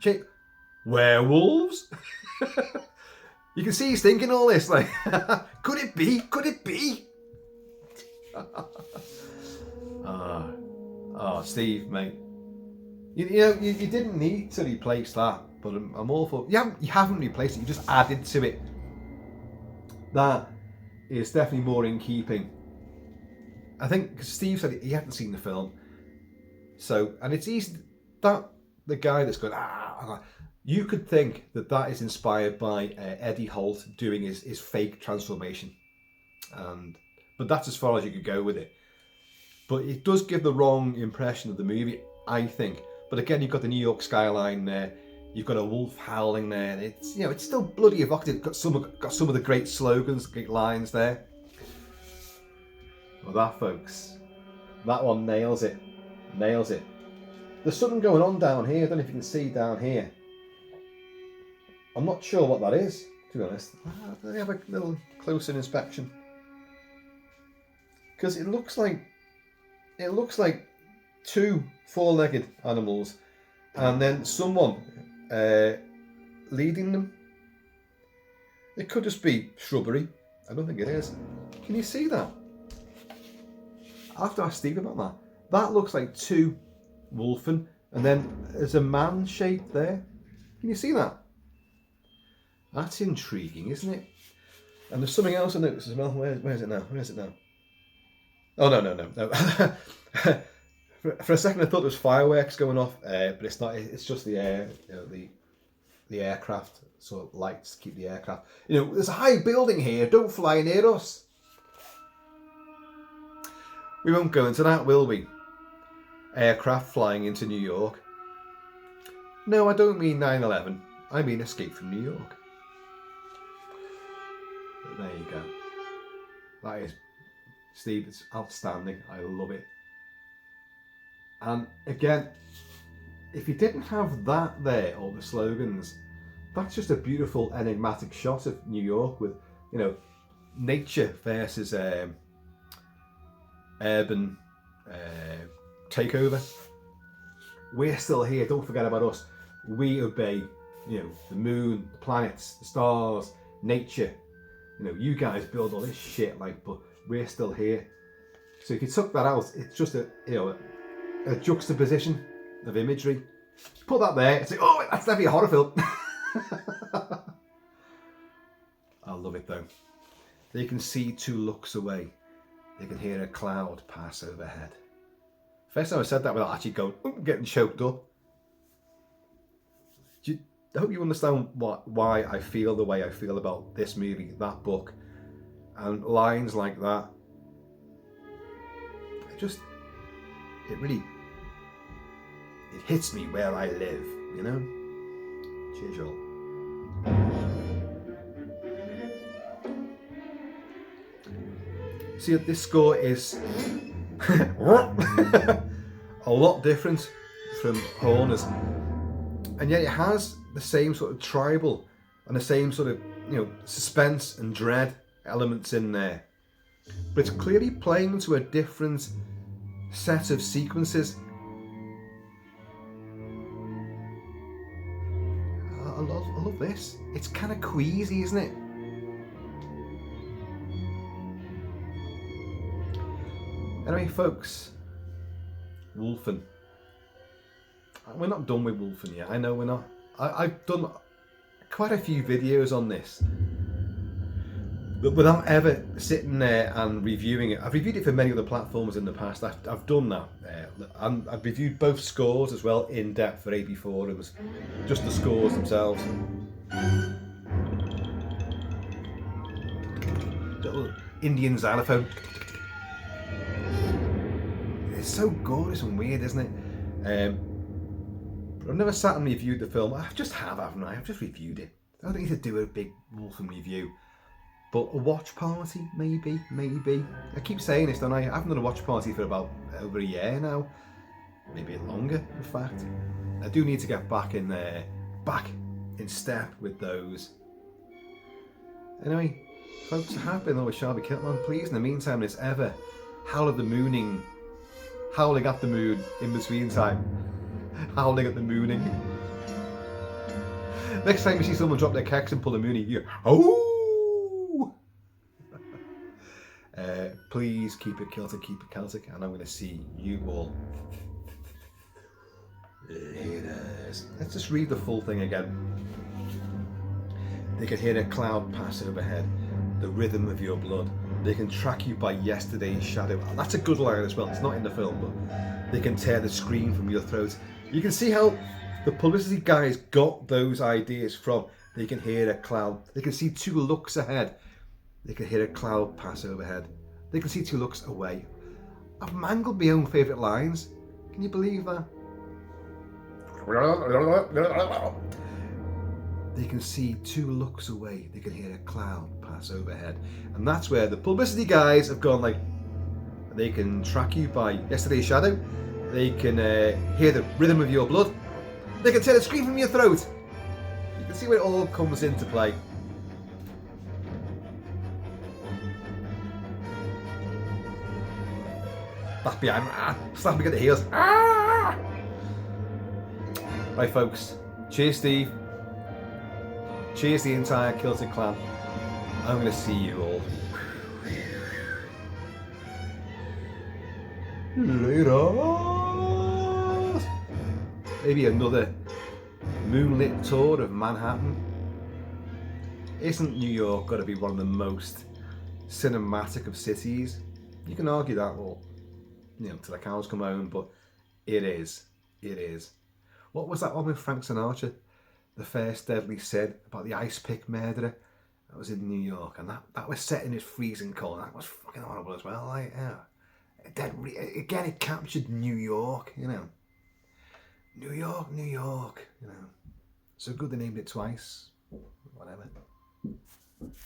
werewolves. You can see he's thinking all this, like, could it be? Could it be? Steve, mate. You didn't need to replace that, but I'm all for. You haven't replaced it. You just added to it. That is definitely more in keeping. I think because Steve said he hadn't seen the film, so and it's easy that the guy that's going you could think that is inspired by Eddie Holt doing his fake transformation, but that's as far as you could go with it. But it does give the wrong impression of the movie, I think. But again, you've got the New York skyline there. You've got a wolf howling there. And it's still bloody evocative. Got some of the great slogans, great lines there. Well, that, folks, that one nails it. Nails it. There's something going on down here. I don't know if you can see down here. I'm not sure what that is, to be honest. Let me have a little closer inspection. Because it looks like two four-legged animals, and then someone leading them. It could just be shrubbery. I don't think it is. Can you see that? I have to ask Steve about that. That looks like two Wolfen, and then there's a man shape there. Can you see that? That's intriguing, isn't it? And there's something else I noticed as well. Where is it now? Where is it now? Oh, no. For a second I thought there was fireworks going off, but it's not. It's just the air, the aircraft sort of lights to keep the aircraft. There's a high building here. Don't fly near us. We won't go into that, will we? Aircraft flying into New York. No, I don't mean 9/11. I mean Escape from New York. But there you go. That is, Steve, it's outstanding. I love it. And again, if you didn't have that there, or the slogans, that's just a beautiful enigmatic shot of New York with, nature versus urban takeover. We're still here. Don't forget about us. We obey, the moon, the planets, the stars, nature. You guys build all this shit, but we're still here. So if you took that out, it's just a juxtaposition of imagery. Put that there and say, oh, that's definitely a horror film. I love it though. They can see 2 looks away. They can hear a cloud pass overhead. First time I said that without actually getting choked up. I hope you understand why I feel the way I feel about this movie, that book, and lines like that. It hits me where I live, Cheers, y'all. See, this score is a lot different from Horner's, and yet it has the same sort of tribal and the same sort of suspense and dread elements in there, but it's clearly playing to a different set of sequences. I love this. It's kind of queasy, isn't it? Anyway, folks, Wolfen. We're not done with Wolfen yet. I know we're not. I've done quite a few videos on this, but without ever sitting there and reviewing it. I've reviewed it for many other platforms in the past. I've done that. And I've reviewed both scores as well in depth for AB forums, just the scores themselves. Little Indian xylophone. It's so gorgeous and weird, isn't it? But I've never sat and reviewed the film. I just have, haven't I? I've just reviewed it. I don't need to do a big Wolfen review. But a watch party, maybe. I keep saying this, don't I? I haven't done a watch party for about over a year now. Maybe longer, in fact. I do need to get back in step with those. Anyway, folks, I have been always Shelby Kilt-Man. Please, in the meantime, as ever, howling at the moon in between time. Howling at the mooning. Next time you see someone drop their keks and pull a moonie, you oh! Please keep it Kilty, keep it Celtic, and I'm going to see you all later. Let's just read the full thing again. They can hear a cloud pass overhead, the rhythm of your blood. They can track you by yesterday's shadow. That's a good line as well. It's not in the film, but they can tear the screen from your throat. You can see how the publicity guys got those ideas from. They can hear a cloud. They can see 2 looks ahead. They can hear a cloud pass overhead. They can see 2 looks away. I've mangled my own favourite lines. Can you believe that? They can see 2 looks away. They can hear a cloud pass overhead. And that's where the publicity guys have gone they can track you by yesterday's shadow. They can hear the rhythm of your blood. They can tear the screen from your throat. You can see where it all comes into play. Back behind, slapping at the heels. Right, folks. Cheers, Steve. Cheers, the entire Kilty clan. I'm going to see you all later. Maybe another moonlit tour of Manhattan. Isn't New York got to be one of the most cinematic of cities? You can argue that, well, till the cows come home, but it is. It is. What was that one with Frank Sinatra? The First Deadly Sin, about the ice pick murderer? That was in New York, and that was set in his freezing cold. That was fucking horrible as well. Like, yeah. Again, it captured New York, New York, New York, So good they named it twice. Whatever.